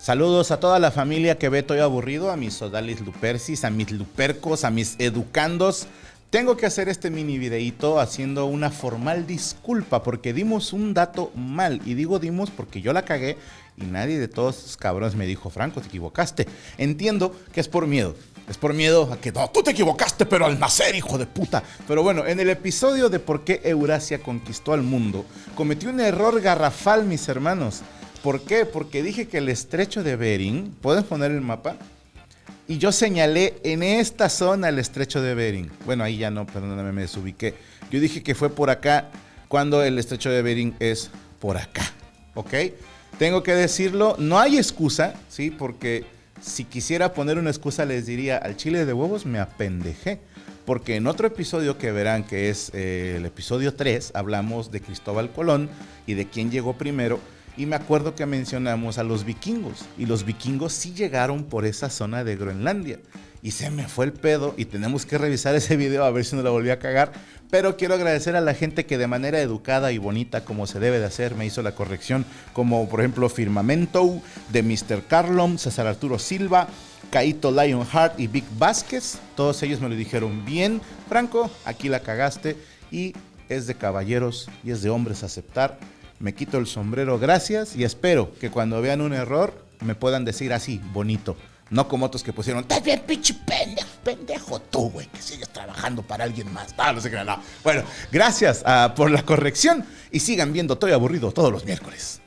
Saludos a toda la familia que ve Estoy Aburrido, a mis sodalis lupercis, a mis lupercos, a mis educandos. Tengo que hacer este mini videíto haciendo una formal disculpa porque dimos un dato mal. Y digo dimos porque yo la cagué y nadie de todos esos cabrones me dijo: Franco, te equivocaste. Entiendo que es por miedo. Es por miedo a que no, tú te equivocaste, pero al nacer, hijo de puta. Pero bueno, en el episodio de por qué Eurasia conquistó al mundo, cometí un error garrafal, mis hermanos. ¿Por qué? Porque dije que el estrecho de Bering, ¿puedes poner el mapa? Y yo señalé en esta zona el estrecho de Bering. Bueno, ahí ya no, perdóname, me desubiqué. Yo dije que fue por acá, cuando el estrecho de Bering es por acá, ¿ok? Tengo que decirlo, no hay excusa, ¿sí? Porque si quisiera poner una excusa les diría: al chile de huevos me apendejé. Porque en otro episodio que verán, que es el episodio 3, hablamos de Cristóbal Colón y de quién llegó primero. Y me acuerdo que mencionamos a los vikingos. Y los vikingos sí llegaron por esa zona de Groenlandia. Y se me fue el pedo y tenemos que revisar ese video a ver si no la volví a cagar. Pero quiero agradecer a la gente que de manera educada y bonita, como se debe de hacer, me hizo la corrección. Como por ejemplo Firmamento, de Mr. Carlom, César Arturo Silva, Caito Lionheart y Vic Vázquez. Todos ellos me lo dijeron bien. Franco, aquí la cagaste. Y es de caballeros y es de hombres aceptar. Me quito el sombrero, gracias, y espero que cuando vean un error me puedan decir así, bonito. No como otros que pusieron: estás bien, pinche pendejo tú, güey, que sigues trabajando para alguien más. No sé qué, no. Bueno, gracias por la corrección y sigan viendo Estoy Aburrido todos los miércoles.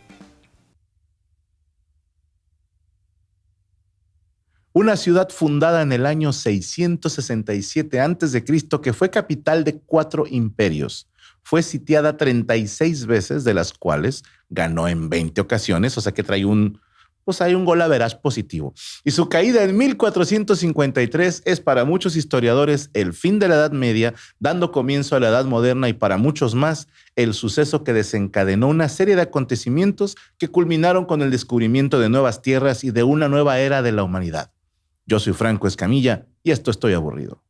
Una ciudad fundada en el año 667 a.C. que fue capital de 4 imperios. Fue sitiada 36 veces, de las cuales ganó en 20 ocasiones, o sea que trae hay un gol average positivo. Y su caída en 1453 es para muchos historiadores el fin de la Edad Media, dando comienzo a la Edad Moderna, y para muchos más el suceso que desencadenó una serie de acontecimientos que culminaron con el descubrimiento de nuevas tierras y de una nueva era de la humanidad. Yo soy Franco Escamilla y esto Estoy Aburrido.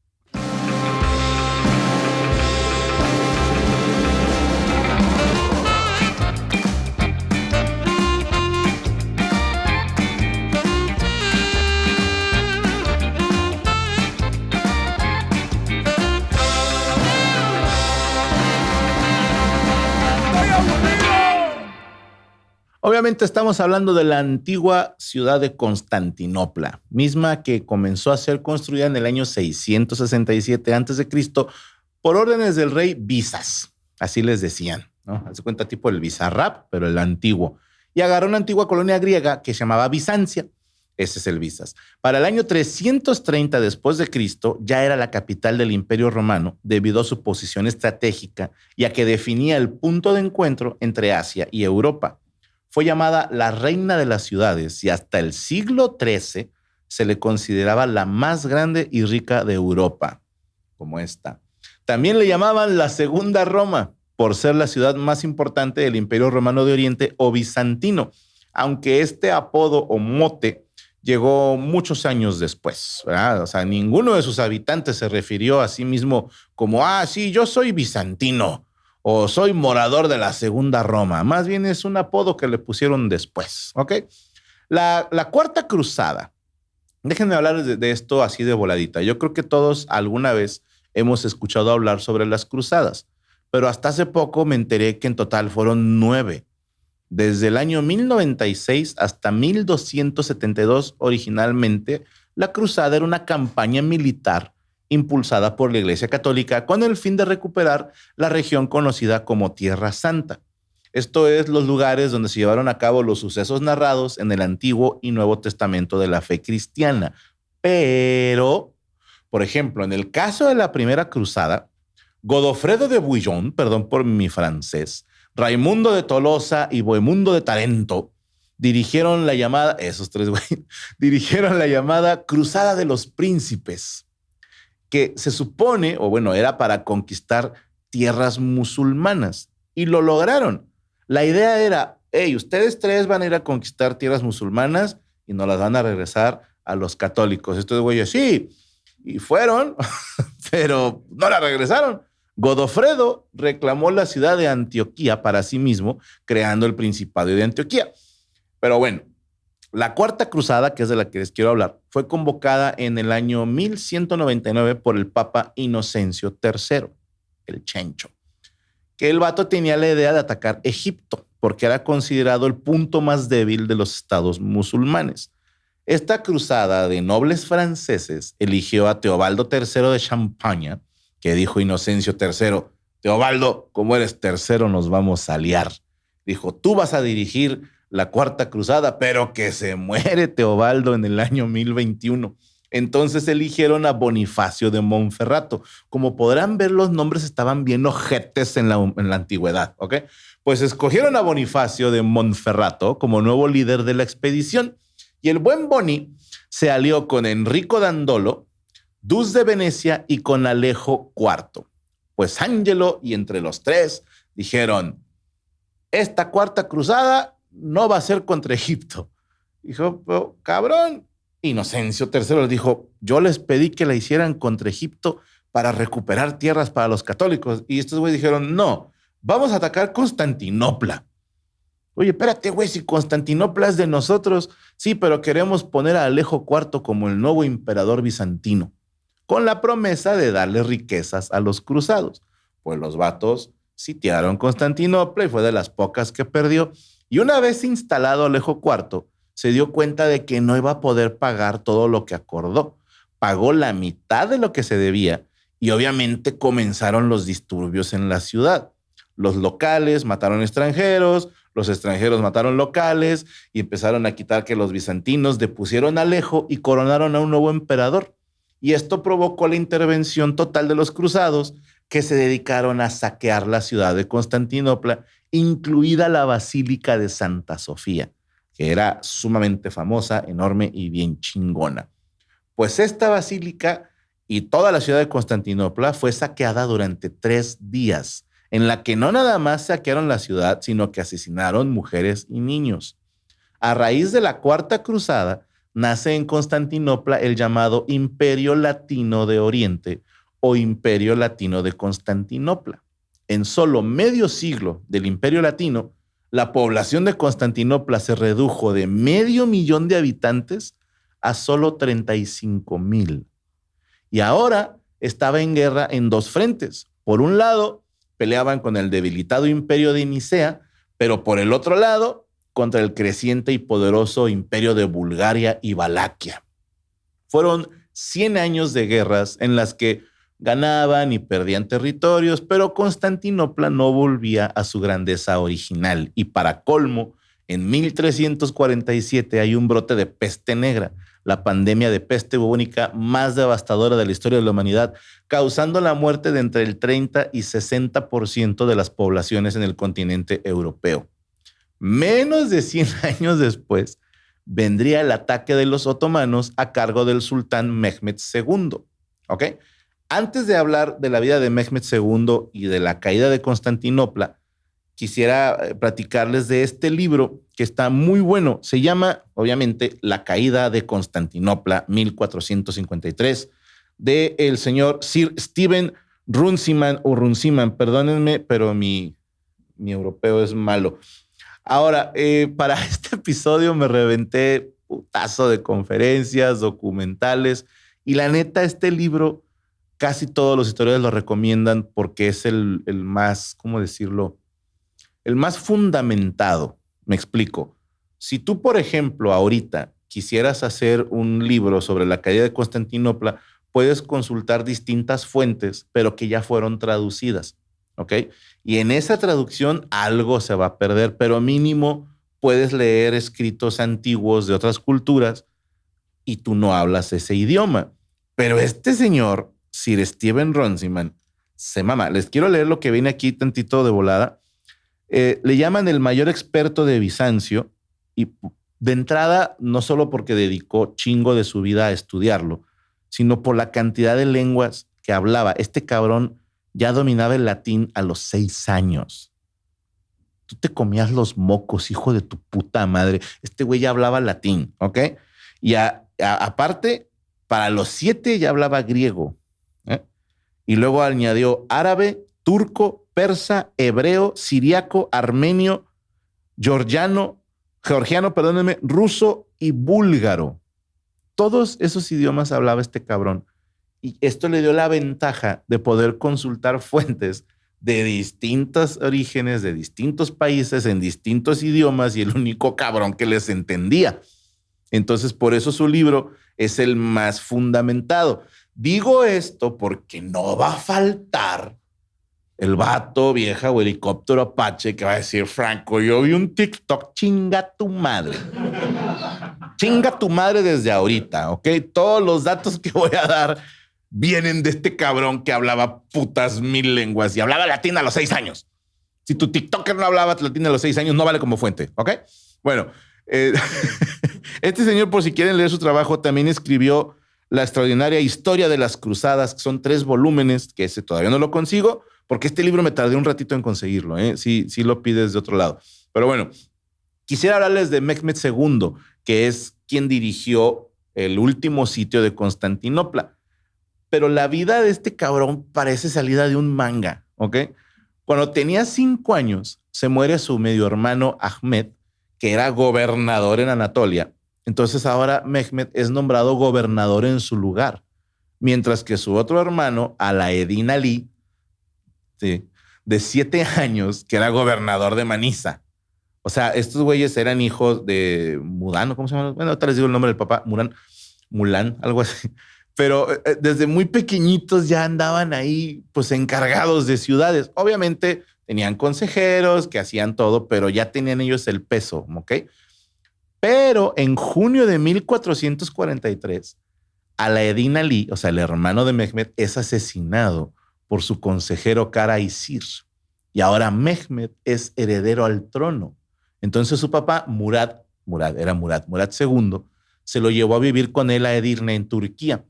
Obviamente estamos hablando de la antigua ciudad de Constantinopla, misma que comenzó a ser construida en el año 667 a.C. por órdenes del rey Visas, así les decían, ¿no? Haz de cuenta, tipo el Bizarrap, pero el antiguo. Y agarró una antigua colonia griega que se llamaba Bizancia. Ese es el Visas. Para el año 330 después de Cristo ya era la capital del Imperio Romano debido a su posición estratégica y a que definía el punto de encuentro entre Asia y Europa. Fue llamada la reina de las ciudades y hasta el siglo XIII se le consideraba la más grande y rica de Europa, como esta. También le llamaban la Segunda Roma por ser la ciudad más importante del Imperio Romano de Oriente o bizantino, aunque este apodo o mote llegó muchos años después, ¿verdad? O sea, ninguno de sus habitantes se refirió a sí mismo como: sí, yo soy bizantino, o soy morador de la Segunda Roma. Más bien es un apodo que le pusieron después, ¿ok? La Cuarta Cruzada. Déjenme hablar de esto así de voladita. Yo creo que todos alguna vez hemos escuchado hablar sobre las cruzadas, pero hasta hace poco me enteré que en total fueron 9. Desde el año 1096 hasta 1272, originalmente, la cruzada era una campaña militar impulsada por la Iglesia Católica con el fin de recuperar la región conocida como Tierra Santa. Esto es los lugares donde se llevaron a cabo los sucesos narrados en el Antiguo y Nuevo Testamento de la fe cristiana. Pero, por ejemplo, en el caso de la Primera Cruzada, Godofredo de Bouillon, perdón por mi francés, Raimundo de Tolosa y Bohemundo de Tarento dirigieron la llamada Cruzada de los Príncipes, que se supone, era para conquistar tierras musulmanas, y lo lograron. La idea era: ustedes tres van a ir a conquistar tierras musulmanas y nos las van a regresar a los católicos. Estos güeyes sí, y fueron, pero no la regresaron. Godofredo reclamó la ciudad de Antioquía para sí mismo, creando el Principado de Antioquía. Pero bueno, La Cuarta Cruzada, que es de la que les quiero hablar, fue convocada en el año 1199 por el Papa Inocencio III, el Chencho, que el vato tenía la idea de atacar Egipto, porque era considerado el punto más débil de los estados musulmanes. Esta cruzada de nobles franceses eligió a Teobaldo III de Champaña, que dijo Inocencio III: Teobaldo, como eres tercero, nos vamos a aliar. Dijo: tú vas a dirigir la Cuarta Cruzada, pero que se muere Teobaldo en el año 1021. Entonces eligieron a Bonifacio de Monferrato. Como podrán ver, los nombres estaban bien ojetes en la antigüedad, ¿ok? Pues escogieron a Bonifacio de Monferrato como nuevo líder de la expedición. Y el buen Boni se alió con Enrico Dandolo, Dus de Venecia y con Alejo IV. Pues Ángelo y entre los tres dijeron: esta Cuarta Cruzada no va a ser contra Egipto. Dijo: pero, cabrón. Inocencio III les dijo: yo les pedí que la hicieran contra Egipto para recuperar tierras para los católicos. Y estos güeyes dijeron: no, vamos a atacar Constantinopla. Oye, espérate, güey, si Constantinopla es de nosotros. Sí, pero queremos poner a Alejo IV como el nuevo emperador bizantino, con la promesa de darle riquezas a los cruzados. Pues los vatos sitiaron Constantinopla y fue de las pocas que perdió. Y una vez instalado Alejo IV, se dio cuenta de que no iba a poder pagar todo lo que acordó. Pagó la mitad de lo que se debía y obviamente comenzaron los disturbios en la ciudad. Los locales mataron extranjeros, los extranjeros mataron locales y empezaron a quitar que los bizantinos depusieron a Alejo y coronaron a un nuevo emperador. Y esto provocó la intervención total de los cruzados, que se dedicaron a saquear la ciudad de Constantinopla, incluida la Basílica de Santa Sofía, que era sumamente famosa, enorme y bien chingona. Pues esta basílica y toda la ciudad de Constantinopla fue saqueada durante 3 días, en la que no nada más saquearon la ciudad, sino que asesinaron mujeres y niños. A raíz de la Cuarta Cruzada, nace en Constantinopla el llamado Imperio Latino de Oriente o Imperio Latino de Constantinopla. En solo medio siglo del Imperio Latino, la población de Constantinopla se redujo de 500,000 de habitantes a solo 35,000. Y ahora estaba en guerra en 2 frentes. Por un lado, peleaban con el debilitado imperio de Nicea, pero por el otro lado, contra el creciente y poderoso imperio de Bulgaria y Valaquia. Fueron 100 años de guerras en las que ganaban y perdían territorios, pero Constantinopla no volvía a su grandeza original. Y para colmo, en 1347 hay un brote de peste negra, la pandemia de peste bubónica más devastadora de la historia de la humanidad, causando la muerte de entre el 30 y 60% de las poblaciones en el continente europeo. Menos de 100 años después, vendría el ataque de los otomanos a cargo del sultán Mehmed II. ¿Ok? Antes de hablar de la vida de Mehmed II y de la caída de Constantinopla, quisiera platicarles de este libro que está muy bueno. Se llama, obviamente, La caída de Constantinopla, 1453, del señor Sir Stephen Runciman, perdónenme, pero mi europeo es malo. Ahora, para este episodio me reventé putazo de conferencias, documentales, y la neta, este libro casi todos los historiadores lo recomiendan porque es el más, ¿cómo decirlo? El más fundamentado. Me explico. Si tú, por ejemplo, ahorita quisieras hacer un libro sobre la caída de Constantinopla, puedes consultar distintas fuentes, pero que ya fueron traducidas, ¿ok? Y en esa traducción algo se va a perder, pero mínimo puedes leer escritos antiguos de otras culturas y tú no hablas ese idioma. Pero este señor, Sir Stephen Runciman, se mama. Les quiero leer lo que viene aquí tantito de volada. Le llaman el mayor experto de Bizancio y de entrada no solo porque dedicó chingo de su vida a estudiarlo, sino por la cantidad de lenguas que hablaba. Este cabrón ya dominaba el latín a los 6 años. Tú te comías los mocos, hijo de tu puta madre. Este güey ya hablaba latín, ¿ok? Y aparte, para los 7 ya hablaba griego. Y luego añadió árabe, turco, persa, hebreo, siriaco, armenio, georgiano, georgiano, perdónenme, ruso y búlgaro. Todos esos idiomas hablaba este cabrón. Y esto le dio la ventaja de poder consultar fuentes de distintos orígenes, de distintos países, en distintos idiomas, y el único cabrón que les entendía. Entonces, por eso su libro es el más fundamentado. Digo esto porque no va a faltar el vato vieja o helicóptero Apache que va a decir: Franco, yo vi un TikTok, chinga tu madre. Chinga tu madre desde ahorita, ¿ok? Todos los datos que voy a dar vienen de este cabrón que hablaba putas 1000 lenguas y hablaba latín a los 6 años. Si tu TikToker no hablaba latín a los 6 años, no vale como fuente, ¿ok? Bueno, este señor, por si quieren leer su trabajo, también escribió La extraordinaria historia de las cruzadas, que son 3 volúmenes, que ese todavía no lo consigo, porque este libro me tardé un ratito en conseguirlo, ¿eh? Sí lo pides de otro lado. Pero bueno, quisiera hablarles de Mehmed II, que es quien dirigió el último sitio de Constantinopla. Pero la vida de este cabrón parece salida de un manga, ¿ok? Cuando tenía 5 años, se muere su medio hermano Ahmed, que era gobernador en Anatolia. Entonces ahora Mehmed es nombrado gobernador en su lugar, mientras que su otro hermano, Alaeddin Ali, ¿sí?, de 7 años, que era gobernador de Manisa. O sea, estos güeyes eran hijos de Mudán, ¿cómo se llama? Bueno, ahorita les digo el nombre del papá, Mulán, algo así. Pero desde muy pequeñitos ya andaban ahí, pues, encargados de ciudades. Obviamente tenían consejeros que hacían todo, pero ya tenían ellos el peso, ¿ok? Pero en junio de 1443, Alaeddin Ali, o sea, el hermano de Mehmed, es asesinado por su consejero Kara Isir. Y ahora Mehmed es heredero al trono. Entonces su papá, Murad II, se lo llevó a vivir con él a Edirne, en Turquía,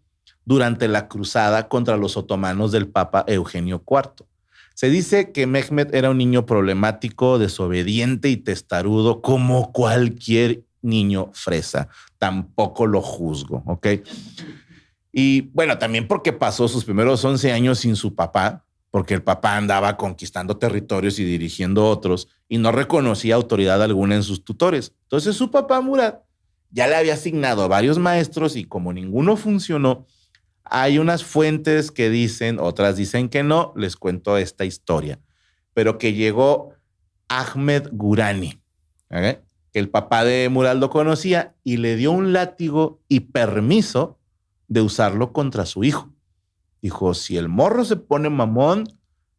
durante la cruzada contra los otomanos del Papa Eugenio IV. Se dice que Mehmed era un niño problemático, desobediente y testarudo, como cualquier niño fresa. Tampoco lo juzgo, ¿ok? Y bueno, también porque pasó sus primeros 11 años sin su papá, porque el papá andaba conquistando territorios y dirigiendo otros y no reconocía autoridad alguna en sus tutores. Entonces su papá, Murad, ya le había asignado a varios maestros y como ninguno funcionó, hay unas fuentes que dicen, otras dicen que no, les cuento esta historia, pero que llegó Ahmed Gurani, ¿okay?, que el papá de Murad lo conocía y le dio un látigo y permiso de usarlo contra su hijo. Dijo: si el morro se pone mamón,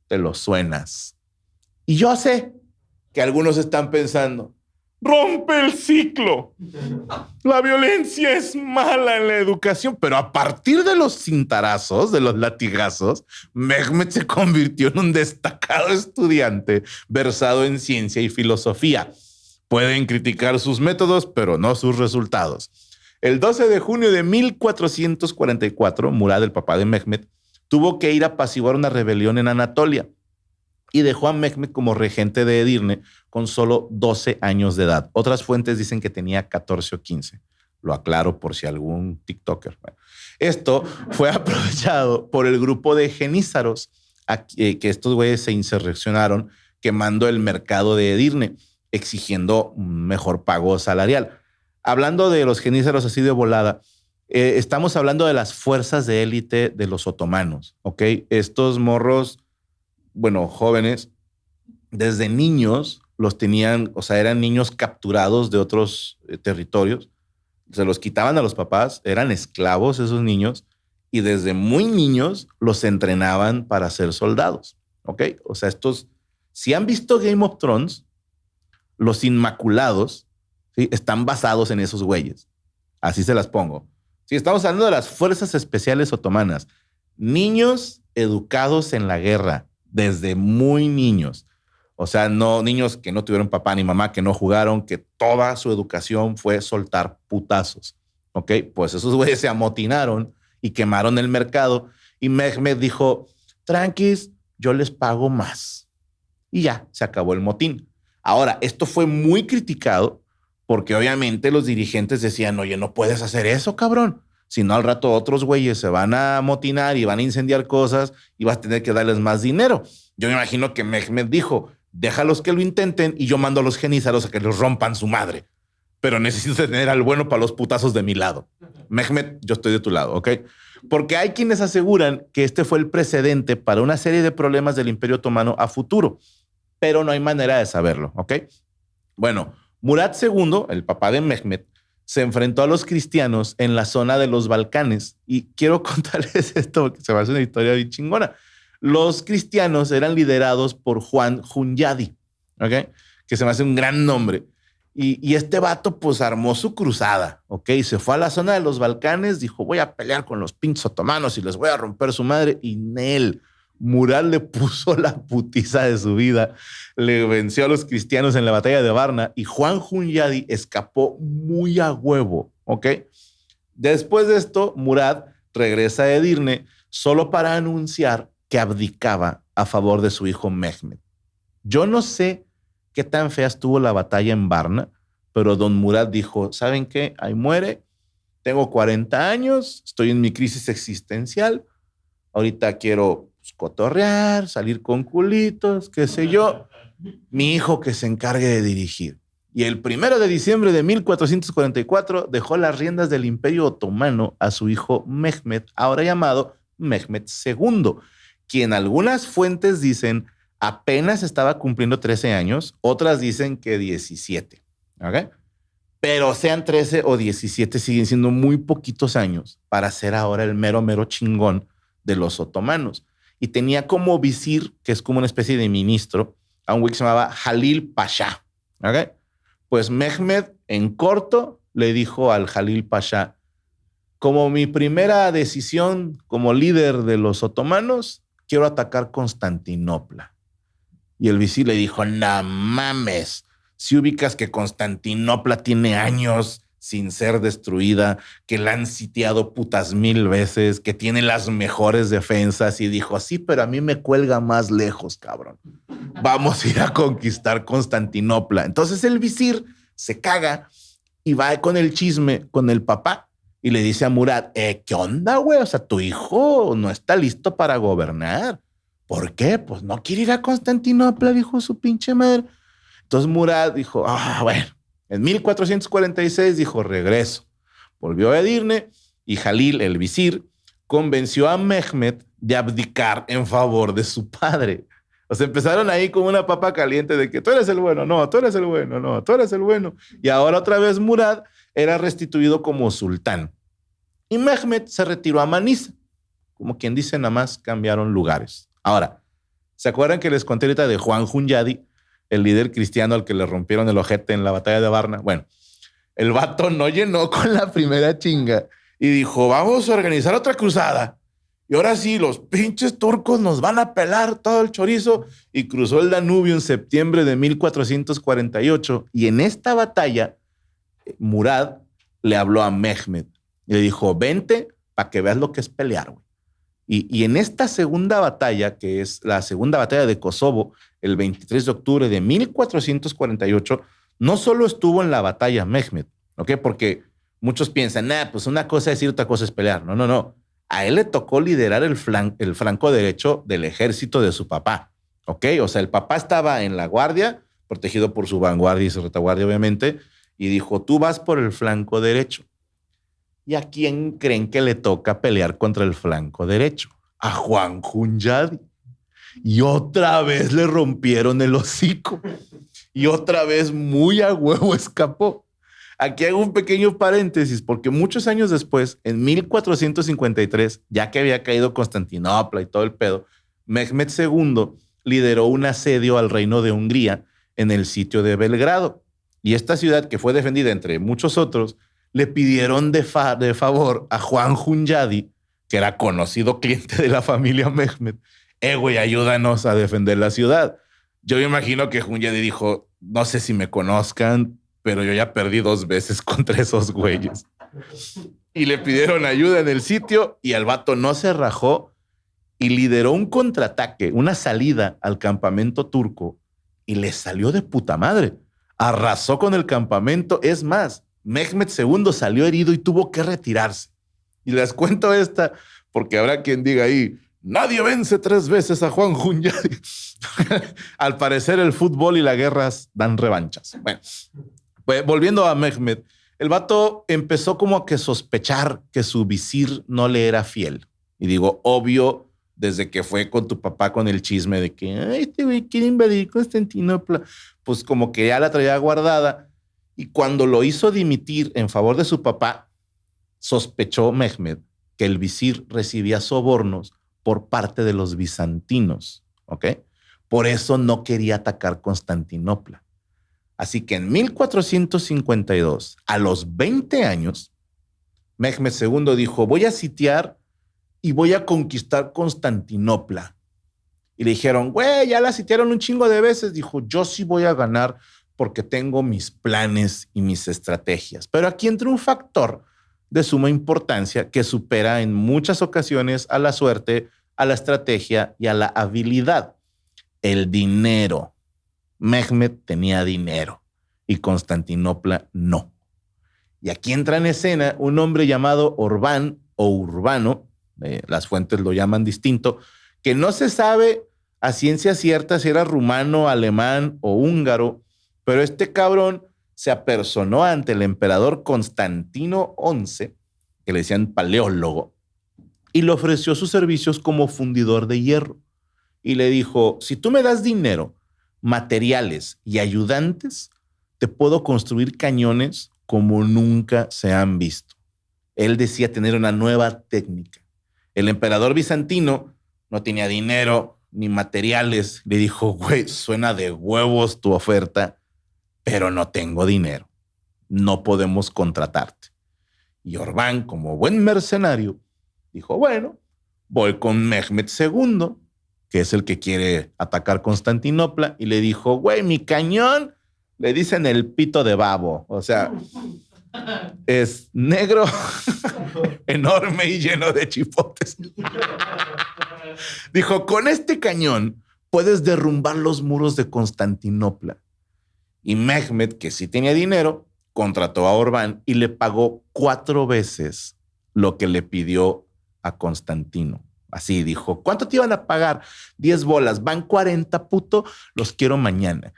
te lo suenas. Y yo sé que algunos están pensando: rompe el ciclo. La violencia es mala en la educación. Pero a partir de los cintarazos, de los latigazos, Mehmed se convirtió en un destacado estudiante versado en ciencia y filosofía. Pueden criticar sus métodos, pero no sus resultados. El 12 de junio de 1444, Murad, el papá de Mehmed, tuvo que ir a apaciguar una rebelión en Anatolia y dejó a Mehmed como regente de Edirne con solo 12 años de edad. Otras fuentes dicen que tenía 14 o 15. Lo aclaro por si algún TikToker. Bueno, esto fue aprovechado por el grupo de genízaros, que estos güeyes se insurreccionaron quemando el mercado de Edirne, exigiendo un mejor pago salarial. Hablando de los genízaros así de volada, estamos hablando de las fuerzas de élite de los otomanos, ¿ok? Estos morros, bueno, jóvenes, desde niños los tenían, o sea, eran niños capturados de otros territorios, se los quitaban a los papás, eran esclavos esos niños, y desde muy niños los entrenaban para ser soldados, ¿ok? O sea, estos, si han visto Game of Thrones, los Inmaculados, ¿sí?, están basados en esos güeyes. Así se las pongo. Sí, estamos hablando de las fuerzas especiales otomanas. Niños educados en la guerra desde muy niños. O sea, no niños que no tuvieron papá ni mamá, que no jugaron, que toda su educación fue soltar putazos. ¿Ok? Pues esos güeyes se amotinaron y quemaron el mercado. Y Mehmed dijo: tranquis, yo les pago más. Y ya, se acabó el motín. Ahora, esto fue muy criticado porque obviamente los dirigentes decían: oye, no puedes hacer eso, cabrón. Si no, al rato otros güeyes se van a amotinar y van a incendiar cosas y vas a tener que darles más dinero. Yo me imagino que Mehmed dijo: déjalos que lo intenten y yo mando a los genízaros a que les rompan su madre. pero necesito tener al bueno para los putazos de mi lado. Mehmed, yo estoy de tu lado, ¿ok? Porque hay quienes aseguran que este fue el precedente para una serie de problemas del Imperio Otomano a futuro, pero no hay manera de saberlo, ¿ok? Bueno, Murad II, el papá de Mehmed, se enfrentó a los cristianos en la zona de los Balcanes. Y quiero contarles esto porque se me hace una historia bien chingona. Los cristianos eran liderados por Juan Hunyadi, ¿ok? Que se me hace un gran nombre. Y este vato pues armó su cruzada, ¿ok? Se fue a la zona de los Balcanes, dijo, voy a pelear con los pinches otomanos y les voy a romper su madre. Y Nel, Murad le puso la putiza de su vida, le venció a los cristianos en la batalla de Varna y Juan Hunyadi escapó muy a huevo, ¿ok? Después de esto, Murad regresa a Edirne solo para anunciar que abdicaba a favor de su hijo Mehmed. Yo no sé qué tan fea estuvo la batalla en Varna, pero don Murad dijo, ¿saben qué? Ahí muere, tengo 40 años, estoy en mi crisis existencial, ahorita quiero cotorrear, salir con culitos, qué sé yo, mi hijo que se encargue de dirigir. Y el 1 de diciembre de 1444 dejó las riendas del Imperio Otomano a su hijo Mehmed, ahora llamado Mehmed II, quien algunas fuentes dicen apenas estaba cumpliendo 13 años, otras dicen que 17, ¿ok? Pero sean 13 o 17, siguen siendo muy poquitos años para ser ahora el mero chingón de los otomanos. Y tenía como visir, que es como una especie de ministro, a un güey que se llamaba Jalil Pasha, ¿ok? Pues Mehmed, en corto, le dijo al Jalil Pasha, como mi primera decisión como líder de los otomanos, quiero atacar Constantinopla. Y el visir le dijo, no mames, si ubicas que Constantinopla tiene años sin ser destruida, que la han sitiado putas 1000 veces, que tiene las mejores defensas. Y dijo, sí, pero a mí me cuelga más lejos, cabrón. Vamos a ir a conquistar Constantinopla. Entonces el visir se caga y va con el chisme con el papá y le dice a Murad, ¿qué onda, güey? O sea, tu hijo no está listo para gobernar. ¿Por qué? Pues no quiere ir a Constantinopla, dijo su pinche madre. Entonces Murad dijo, bueno, en 1446 dijo, regreso. Volvió a Edirne y Jalil, el visir, convenció a Mehmed de abdicar en favor de su padre. O sea, empezaron ahí con una papa caliente de que tú eres el bueno, no, tú eres el bueno, no, tú eres el bueno. Y ahora otra vez Murad era restituido como sultán. Y Mehmed se retiró a Manisa. Como quien dice, nada más cambiaron lugares. Ahora, ¿se acuerdan que les conté ahorita de Juan Hunyadi, el líder cristiano al que le rompieron el ojete en la batalla de Varna? Bueno, el vato no llenó con la primera chinga y dijo, vamos a organizar otra cruzada. Y ahora sí, los pinches turcos nos van a pelar todo el chorizo. Y cruzó el Danubio en septiembre de 1448. Y en esta batalla, Murad le habló a Mehmed y le dijo, vente para que veas lo que es pelear, güey. Y en esta segunda batalla, que es la segunda batalla de Kosovo, el 23 de octubre de 1448, no solo estuvo en la batalla Mehmed, ¿ok? Porque muchos piensan, pues una cosa es decir, otra cosa es pelear. No. A él le tocó liderar el flanco derecho del ejército de su papá, ¿ok? O sea, el papá estaba en la guardia, protegido por su vanguardia y su retaguardia, obviamente, y dijo, tú vas por el flanco derecho. ¿Y a quién creen que le toca pelear contra el flanco derecho? A Juan Hunyadi. Y otra vez le rompieron el hocico. Y otra vez muy a huevo escapó. Aquí hago un pequeño paréntesis porque muchos años después, en 1453, ya que había caído Constantinopla y todo el pedo, Mehmed II lideró un asedio al reino de Hungría en el sitio de Belgrado. Y esta ciudad, que fue defendida entre muchos otros, le pidieron de favor a Juan Hunyadi, que era conocido cliente de la familia Mehmed, güey, ayúdanos a defender la ciudad. Yo me imagino que Hunyadi dijo, no sé si me conozcan, pero yo ya perdí 2 veces contra esos güeyes. Y le pidieron ayuda en el sitio y el vato no se rajó y lideró un contraataque, una salida al campamento turco y le salió de puta madre. Arrasó con el campamento. Es más, Mehmed II salió herido y tuvo que retirarse. Y les cuento esta porque habrá quien diga ahí, nadie vence 3 veces a Juan Hunyadi. Al parecer el fútbol y las guerras dan revanchas. Bueno, Pues volviendo a Mehmed, el vato empezó como a que sospechar que su visir no le era fiel. Y digo, obvio, desde que fue con tu papá con el chisme de que "Ay, este güey quiere invadir Constantinopla", pues como que ya la traía guardada. Y cuando lo hizo dimitir en favor de su papá, sospechó Mehmed que el visir recibía sobornos por parte de los bizantinos, ¿ok? Por eso no quería atacar Constantinopla. Así que en 1452, a los 20 años, Mehmed II dijo, voy a sitiar y voy a conquistar Constantinopla. Y le dijeron, güey, ya la sitiaron un chingo de veces. Dijo, yo sí voy a ganar porque tengo mis planes y mis estrategias. Pero aquí entra un factor de suma importancia que supera en muchas ocasiones a la suerte, a la estrategia y a la habilidad. El dinero. Mehmed tenía dinero y Constantinopla no. Y aquí entra en escena un hombre llamado Orbán o Urbano, las fuentes lo llaman distinto, que no se sabe a ciencia cierta si era rumano, alemán o húngaro, pero este cabrón se apersonó ante el emperador Constantino XI, que le decían paleólogo, y le ofreció sus servicios como fundidor de hierro. Y le dijo, si tú me das dinero, materiales y ayudantes, te puedo construir cañones como nunca se han visto. Él decía tener una nueva técnica. El emperador bizantino no tenía dinero ni materiales. Le dijo, güey, suena de huevos tu oferta, pero no tengo dinero. No podemos contratarte. Y Orbán, como buen mercenario, dijo, bueno, voy con Mehmed II, que es el que quiere atacar Constantinopla, y le dijo, güey, mi cañón le dicen el pito de babo. O sea, es negro, enorme y lleno de chipotes. Dijo, con este cañón puedes derrumbar los muros de Constantinopla. Y Mehmed, que sí tenía dinero, contrató a Orbán y le pagó 4 veces lo que le pidió a Constantino. Así dijo, ¿cuánto te iban a pagar? 10 bolas, van 40, puto, los quiero mañana.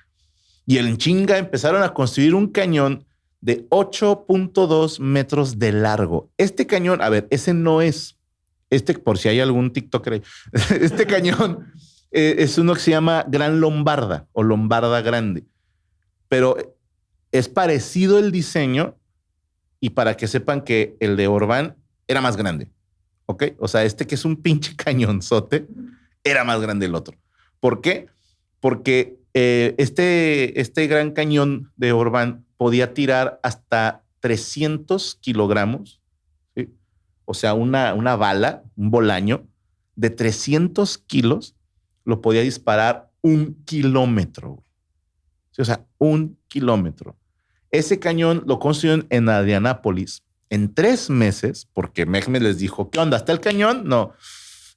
Y en chinga empezaron a construir un cañón de 8.2 metros de largo. Este cañón, a ver, ese no es, por si hay algún TikToker ahí, este cañón es uno que se llama Gran Lombarda o Lombarda Grande, pero es parecido el diseño y para que sepan que el de Orbán era más grande. ¿Ok? O sea, este que es un pinche cañonzote, era más grande el otro. ¿Por qué? Porque este gran cañón de Orbán podía tirar hasta 300 kilogramos, ¿sí? O sea, una bala, un bolaño de 300 kilos, lo podía disparar 1 kilómetro. ¿Sí? O sea, 1 kilómetro. Ese cañón lo construyeron en Adrianápolis en 3 meses, porque Mehmed les dijo, ¿qué onda? ¿Está el cañón? No.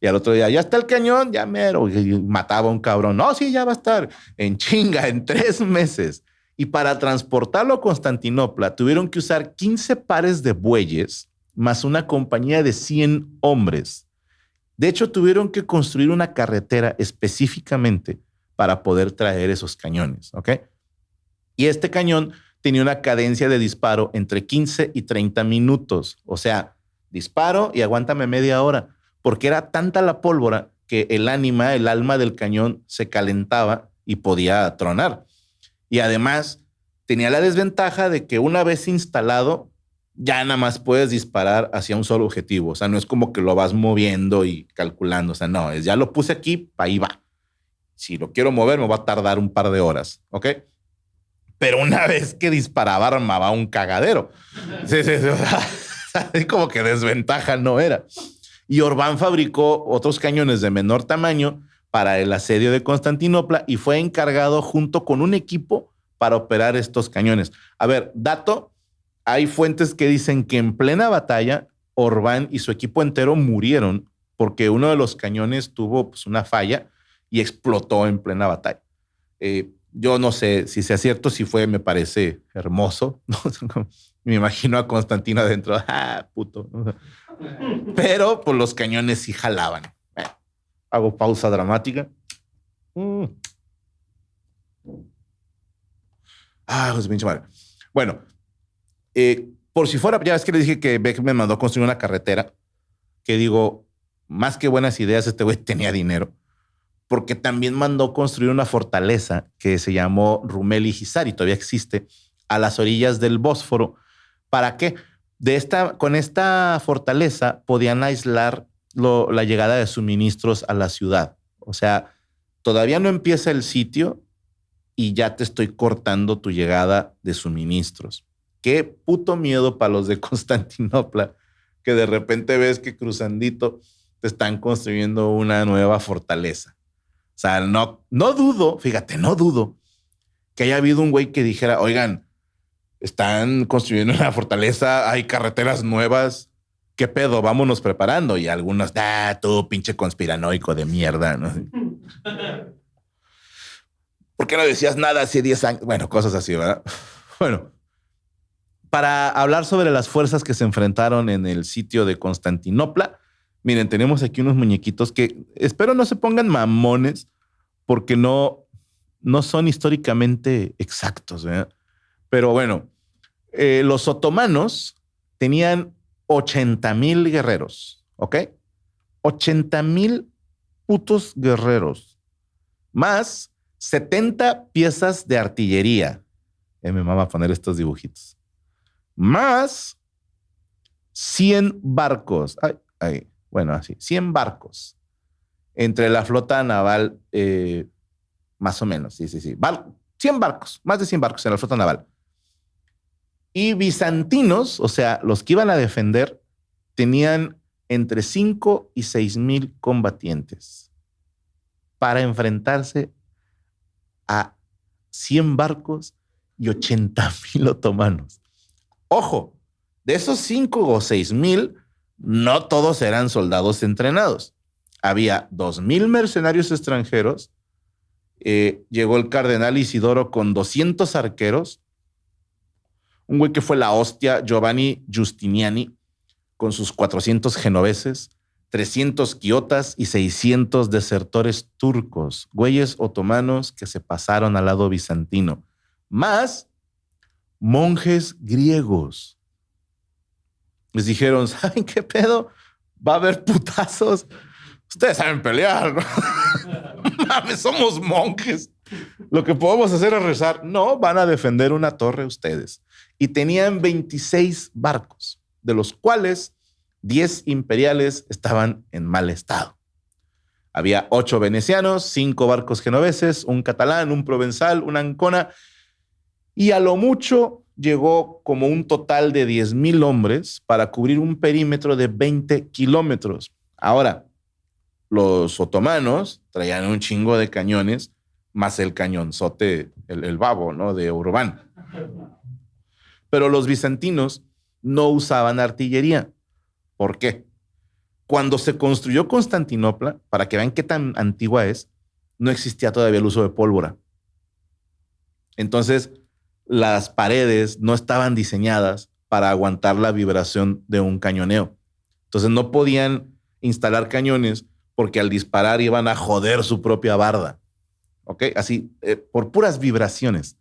Y al otro día, ¿ya está el cañón? Ya mero. Y mataba a un cabrón. No, sí, ya va a estar. En chinga, en 3 meses. Y para transportarlo a Constantinopla, tuvieron que usar 15 pares de bueyes, más una compañía de 100 hombres. De hecho, tuvieron que construir una carretera específicamente para poder traer esos cañones, ¿ok? Y este cañón tenía una cadencia de disparo entre 15 y 30 minutos. O sea, disparo y aguántame media hora, porque era tanta la pólvora que el alma del cañón se calentaba y podía tronar. Y además tenía la desventaja de que una vez instalado, ya nada más puedes disparar hacia un solo objetivo. O sea, no es como que lo vas moviendo y calculando. O sea, no, es ya lo puse aquí, ahí va. Si lo quiero mover, me va a tardar un par de horas, ¿ok? Pero una vez que disparaba, armaba un cagadero. Sí, sí, sí. O sea, como que desventaja no era. Y Orbán fabricó otros cañones de menor tamaño para el asedio de Constantinopla y fue encargado junto con un equipo para operar estos cañones. A ver, dato, hay fuentes que dicen que en plena batalla, Orbán y su equipo entero murieron porque uno de los cañones tuvo pues, una falla y explotó en plena batalla. Yo no sé si sea cierto, si fue, me parece hermoso. Me imagino a Constantino adentro. Ah, puto. Pero pues los cañones sí jalaban. Hago pausa dramática. Ah, pues pinche madre. Bueno, por si fuera, ya ves que le dije que Beck me mandó construir una carretera, que digo, más que buenas ideas, este güey tenía dinero, porque también mandó construir una fortaleza que se llamó Rumeli Hizar y todavía existe a las orillas del Bósforo. ¿Para qué? Con esta fortaleza podían aislar la llegada de suministros a la ciudad. O sea, todavía no empieza el sitio y ya te estoy cortando tu llegada de suministros. Qué puto miedo para los de Constantinopla, que de repente ves que cruzandito te están construyendo una nueva fortaleza. O sea, no dudo, fíjate, no dudo que haya habido un güey que dijera, oigan, están construyendo una fortaleza, hay carreteras nuevas, ¿qué pedo? Vámonos preparando. Y algunos, tú pinche conspiranoico de mierda, ¿no? ¿Por qué no decías nada hace 10 años? Bueno, cosas así, ¿verdad? Bueno, para hablar sobre las fuerzas que se enfrentaron en el sitio de Constantinopla, miren, tenemos aquí unos muñequitos que espero no se pongan mamones porque no son históricamente exactos, ¿verdad? Pero bueno, los otomanos tenían 80,000 guerreros, ¿ok? 80,000 putos guerreros, más 70 piezas de artillería. Me mama poner estos dibujitos. Más 100 barcos. Bueno, así, 100 barcos. Entre la flota naval, más o menos, sí. 100 barcos, más de 100 barcos en la flota naval. Y bizantinos, o sea, los que iban a defender, tenían entre 5 y 6,000 combatientes para enfrentarse a 100 barcos y 80,000 otomanos. Ojo, de esos 5 o 6,000, no todos eran soldados entrenados. Había 2,000 mercenarios extranjeros. Llegó el cardenal Isidoro con 200 arqueros. Un güey que fue la hostia, Giovanni Giustiniani, con sus 400 genoveses, 300 quiotas y 600 desertores turcos, güeyes otomanos que se pasaron al lado bizantino, más monjes griegos. Les dijeron, ¿saben qué pedo? Va a haber putazos. Ustedes saben pelear, ¿no? Mames, somos monjes. Lo que podemos hacer es rezar. No, van a defender una torre ustedes. Y tenían 26 barcos, de los cuales 10 imperiales estaban en mal estado. Había 8 venecianos, 5 barcos genoveses, un catalán, un provenzal, una ancona, y a lo mucho llegó como un total de 10,000 hombres para cubrir un perímetro de 20 kilómetros. Ahora, los otomanos traían un chingo de cañones, más el cañonzote, el babo, ¿no? De Urbán. Pero los bizantinos no usaban artillería. ¿Por qué? Cuando se construyó Constantinopla, para que vean qué tan antigua es, no existía todavía el uso de pólvora. Entonces, las paredes no estaban diseñadas para aguantar la vibración de un cañoneo. Entonces, no podían instalar cañones porque al disparar iban a joder su propia barda. ¿Ok? Así, por puras vibraciones.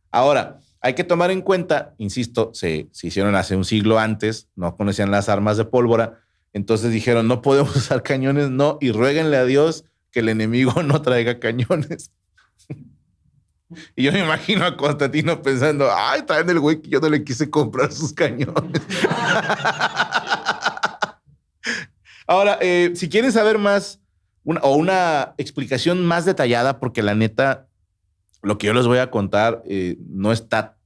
Ahora, hay que tomar en cuenta, insisto, se hicieron hace un siglo antes, no conocían las armas de pólvora, entonces dijeron, no podemos usar cañones, no, y ruéguenle a Dios que el enemigo no traiga cañones. Y yo me imagino a Constantino pensando, traen el güey que yo no le quise comprar sus cañones. Ahora, si quieren saber más, una explicación más detallada, porque la neta, lo que yo les voy a contar no está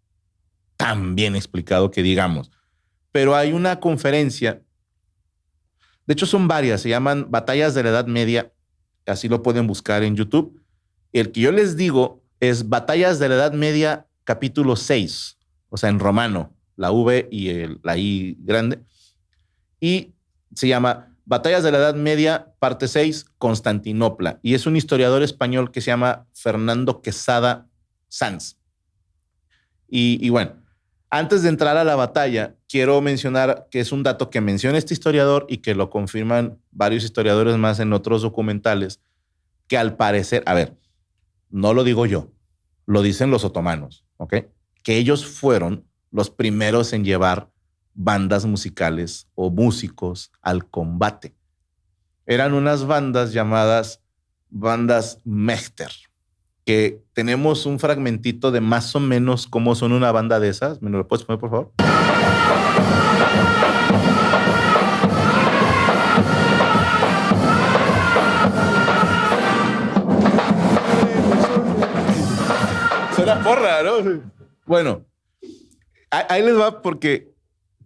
tan bien explicado que digamos. Pero hay una conferencia, de hecho son varias, se llaman Batallas de la Edad Media, así lo pueden buscar en YouTube. El que yo les digo es Batallas de la Edad Media, capítulo 6, o sea, en romano, la V y la I grande. Y se llama Batallas de la Edad Media, parte 6, Constantinopla. Y es un historiador español que se llama Fernando Quesada Sanz. Y bueno, antes de entrar a la batalla, quiero mencionar que es un dato que menciona este historiador y que lo confirman varios historiadores más en otros documentales, que al parecer, a ver, no lo digo yo, lo dicen los otomanos, ¿ok? que ellos fueron los primeros en llevar bandas musicales o músicos al combate. Eran unas bandas llamadas bandas Mechter, que tenemos un fragmentito de más o menos cómo son una banda de esas. ¿Me lo puedes poner, por favor? Suena porra, ¿no? Bueno, ahí les va porque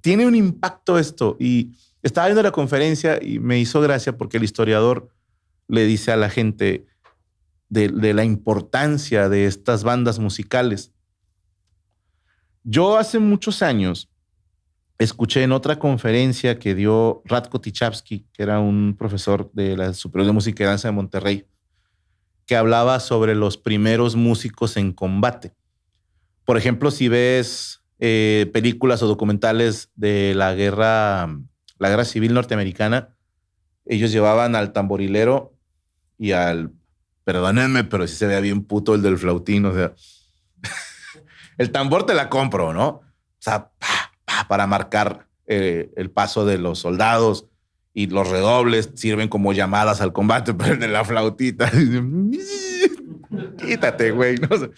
tiene un impacto esto. Y estaba viendo la conferencia y me hizo gracia porque el historiador le dice a la gente de la importancia de estas bandas musicales. Yo hace muchos años escuché en otra conferencia que dio Ratko Tichavsky, que era un profesor de la Superior de Música y Danza de Monterrey, que hablaba sobre los primeros músicos en combate. Por ejemplo, si ves películas o documentales de la guerra civil norteamericana, ellos llevaban al tamborilero y al, perdónenme, pero sí se veía bien puto el del flautín, o sea, el tambor te la compro, ¿no? O sea, para marcar el paso de los soldados, y los redobles sirven como llamadas al combate, pero el de la flautita, quítate, güey, no sé.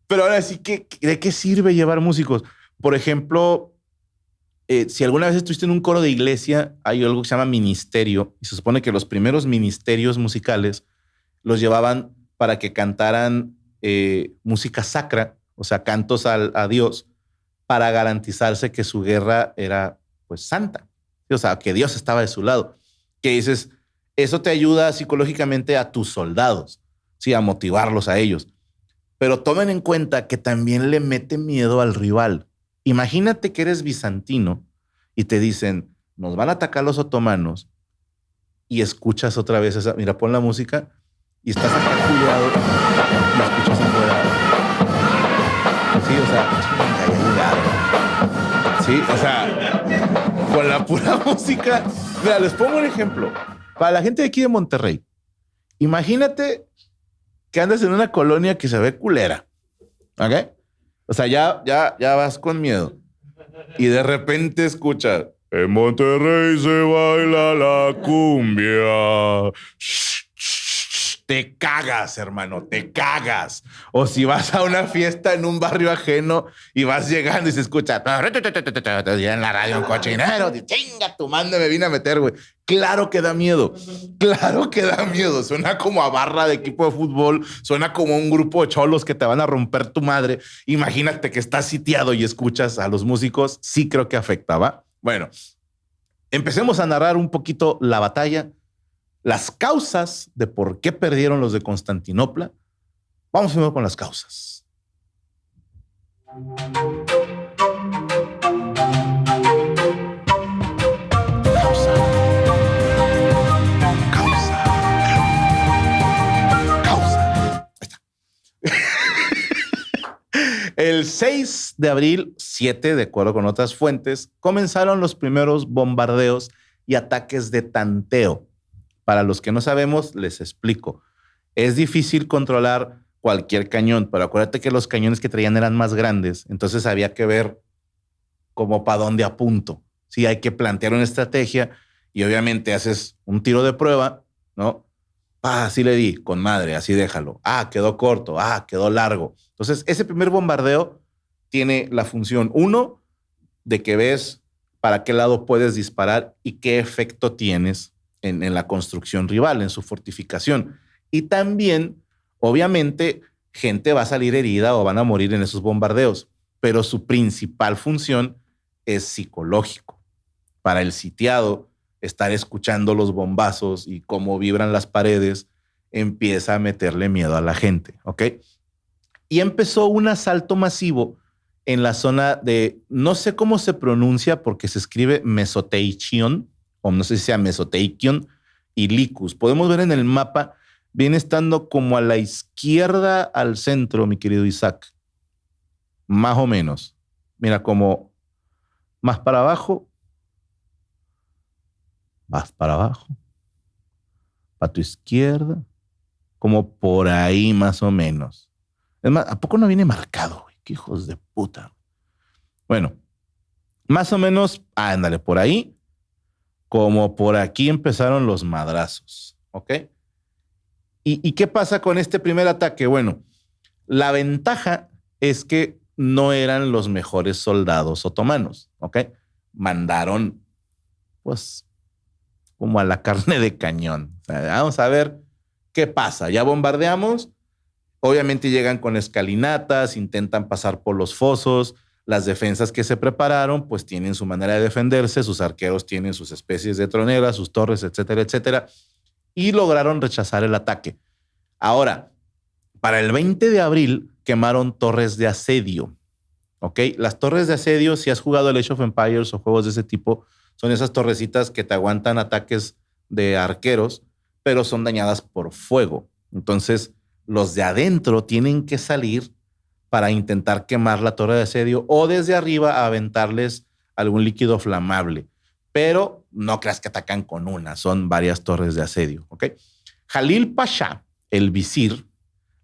Pero ahora sí, ¿de qué sirve llevar músicos? Por ejemplo, si alguna vez estuviste en un coro de iglesia, hay algo que se llama ministerio, y se supone que los primeros ministerios musicales los llevaban para que cantaran música sacra, o sea, cantos a Dios, para garantizarse que su guerra era, pues, santa. O sea, que Dios estaba de su lado. Que dices, eso te ayuda psicológicamente a tus soldados, ¿sí? A motivarlos a ellos. Pero tomen en cuenta que también le mete miedo al rival. Imagínate que eres bizantino y te dicen, nos van a atacar los otomanos, y escuchas otra vez esa, mira, pon la música y estás acá cuidado y escuchas afuera. Sí, o sea, sí, o sea, con la pura música. Mira, les pongo un ejemplo. Para la gente de aquí de Monterrey, imagínate que andas en una colonia que se ve culera, ¿ok? O sea, ya vas con miedo. Y de repente escuchas, en Monterrey se baila la cumbia. Te cagas, hermano, te cagas. O si vas a una fiesta en un barrio ajeno y vas llegando y se escucha en la radio un cochinero, chinga tu madre, me vine a meter, güey. Claro que da miedo. Claro que da miedo. Suena como a barra de equipo de fútbol. Suena como un grupo de cholos que te van a romper tu madre. Imagínate que estás sitiado y escuchas a los músicos. Sí creo que afectaba. Bueno, empecemos a narrar un poquito la batalla. Las causas de por qué perdieron los de Constantinopla. Vamos primero con las causas. Causa. Ahí está. El 6 de abril, 7, de acuerdo con otras fuentes, comenzaron los primeros bombardeos y ataques de tanteo. Para los que no sabemos, les explico. Es difícil controlar cualquier cañón, pero acuérdate que los cañones que traían eran más grandes, entonces había que ver como para dónde apunto. Sí, hay que plantear una estrategia y obviamente haces un tiro de prueba, ¿no? Así le di, con madre, así déjalo. Quedó corto, quedó largo. Entonces, ese primer bombardeo tiene la función, uno, de que ves para qué lado puedes disparar y qué efecto tienes en la construcción rival, en su fortificación. Y también, obviamente, gente va a salir herida o van a morir en esos bombardeos, pero su principal función es psicológico. Para el sitiado, estar escuchando los bombazos y cómo vibran las paredes empieza a meterle miedo a la gente, ¿ok? Y empezó un asalto masivo en la zona de, no sé cómo se pronuncia porque se escribe Mesoteichion, o no sé si sea Mesoteikion, y Licus. Podemos ver en el mapa, viene estando como a la izquierda al centro, mi querido Isaac. Más o menos. Mira, como más para abajo, más para abajo, para tu izquierda, como por ahí más o menos. Es más, ¿a poco no viene marcado, güey? Qué hijos de puta. Bueno, más o menos, ándale, por ahí, como por aquí empezaron los madrazos, ¿ok? ¿Y qué pasa con este primer ataque? Bueno, la ventaja es que no eran los mejores soldados otomanos, ¿ok? Mandaron, pues, como a la carne de cañón. O sea, vamos a ver qué pasa. Ya bombardeamos. Obviamente llegan con escalinatas, intentan pasar por los fosos. Las defensas que se prepararon, pues tienen su manera de defenderse. Sus arqueros tienen sus especies de troneras, sus torres, etcétera, etcétera. Y lograron rechazar el ataque. Ahora, para el 20 de abril quemaron torres de asedio. ¿Ok? Las torres de asedio, si has jugado el Age of Empires o juegos de ese tipo, son esas torrecitas que te aguantan ataques de arqueros, pero son dañadas por fuego. Entonces, los de adentro tienen que salir para intentar quemar la torre de asedio o desde arriba aventarles algún líquido flamable. Pero no creas que atacan con una, son varias torres de asedio. ¿Ok? Jalil Pasha, el visir,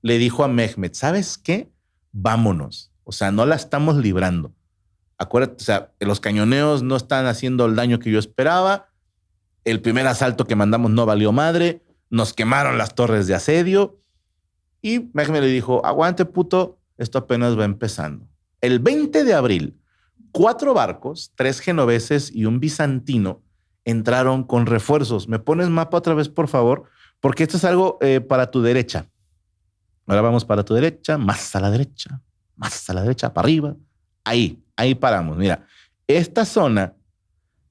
le dijo a Mehmed, ¿sabes qué? Vámonos. O sea, no la estamos librando. Acuérdate, o sea, los cañoneos no están haciendo el daño que yo esperaba. El primer asalto que mandamos no valió madre. Nos quemaron las torres de asedio. Y Mehmed le dijo, aguante puto, esto apenas va empezando. El 20 de abril, 4 barcos, 3 genoveses y un bizantino entraron con refuerzos. ¿Me pones mapa otra vez, por favor? Porque esto es algo para tu derecha. Ahora vamos para tu derecha, más a la derecha, para arriba. Ahí paramos. Mira, esta zona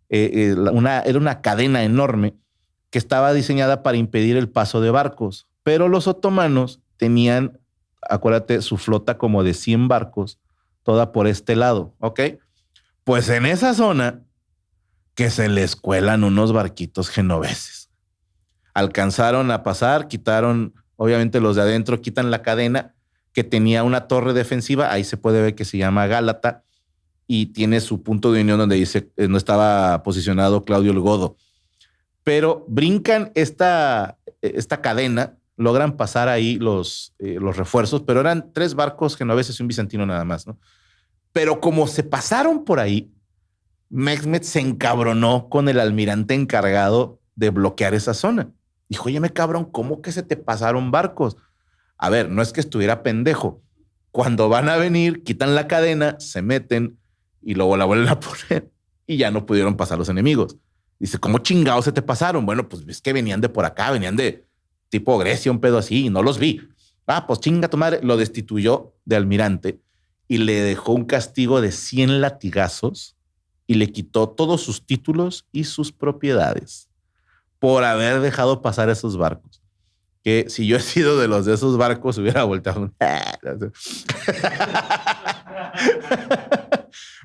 era una cadena enorme que estaba diseñada para impedir el paso de barcos, pero los otomanos tenían, acuérdate, su flota como de 100 barcos, toda por este lado, ¿ok? Pues en esa zona que se les cuelan unos barquitos genoveses. Alcanzaron a pasar, quitaron, obviamente los de adentro quitan la cadena que tenía una torre defensiva, ahí se puede ver que se llama Gálata y tiene su punto de unión donde dice no estaba posicionado Claudio el Godo. Pero brincan esta cadena, logran pasar ahí los refuerzos, pero eran 3 barcos genoveses y un bizantino nada más, ¿no? Pero como se pasaron por ahí, Mehmed se encabronó con el almirante encargado de bloquear esa zona. Dijo, oye, cabrón, ¿cómo que se te pasaron barcos? A ver, no es que estuviera pendejo. Cuando van a venir, quitan la cadena, se meten y luego la vuelven a poner y ya no pudieron pasar los enemigos. Dice, ¿cómo chingados se te pasaron? Bueno, pues es que venían de por acá, venían de tipo Grecia, un pedo así, y no los vi. Ah, pues chinga tu madre. Lo destituyó de almirante y le dejó un castigo de 100 latigazos y le quitó todos sus títulos y sus propiedades por haber dejado pasar esos barcos. Que si yo he sido de los de esos barcos, hubiera volteado.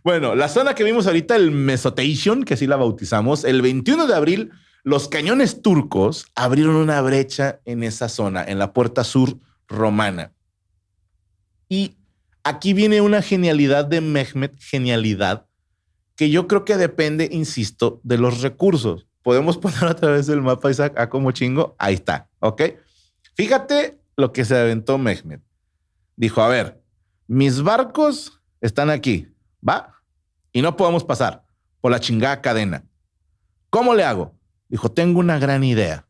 Bueno, la zona que vimos ahorita, el Mesotation, que así la bautizamos, el 21 de abril, los cañones turcos abrieron una brecha en esa zona, en la puerta sur romana. Y aquí viene una genialidad de Mehmed, genialidad, que yo creo que depende, insisto, de los recursos. Podemos poner otra vez el mapa, Isaac, a como chingo. Ahí está, ¿ok? Fíjate lo que se aventó Mehmed. Dijo, a ver, mis barcos están aquí, ¿va? Y no podemos pasar por la chingada cadena. ¿Cómo le hago? Dijo, tengo una gran idea.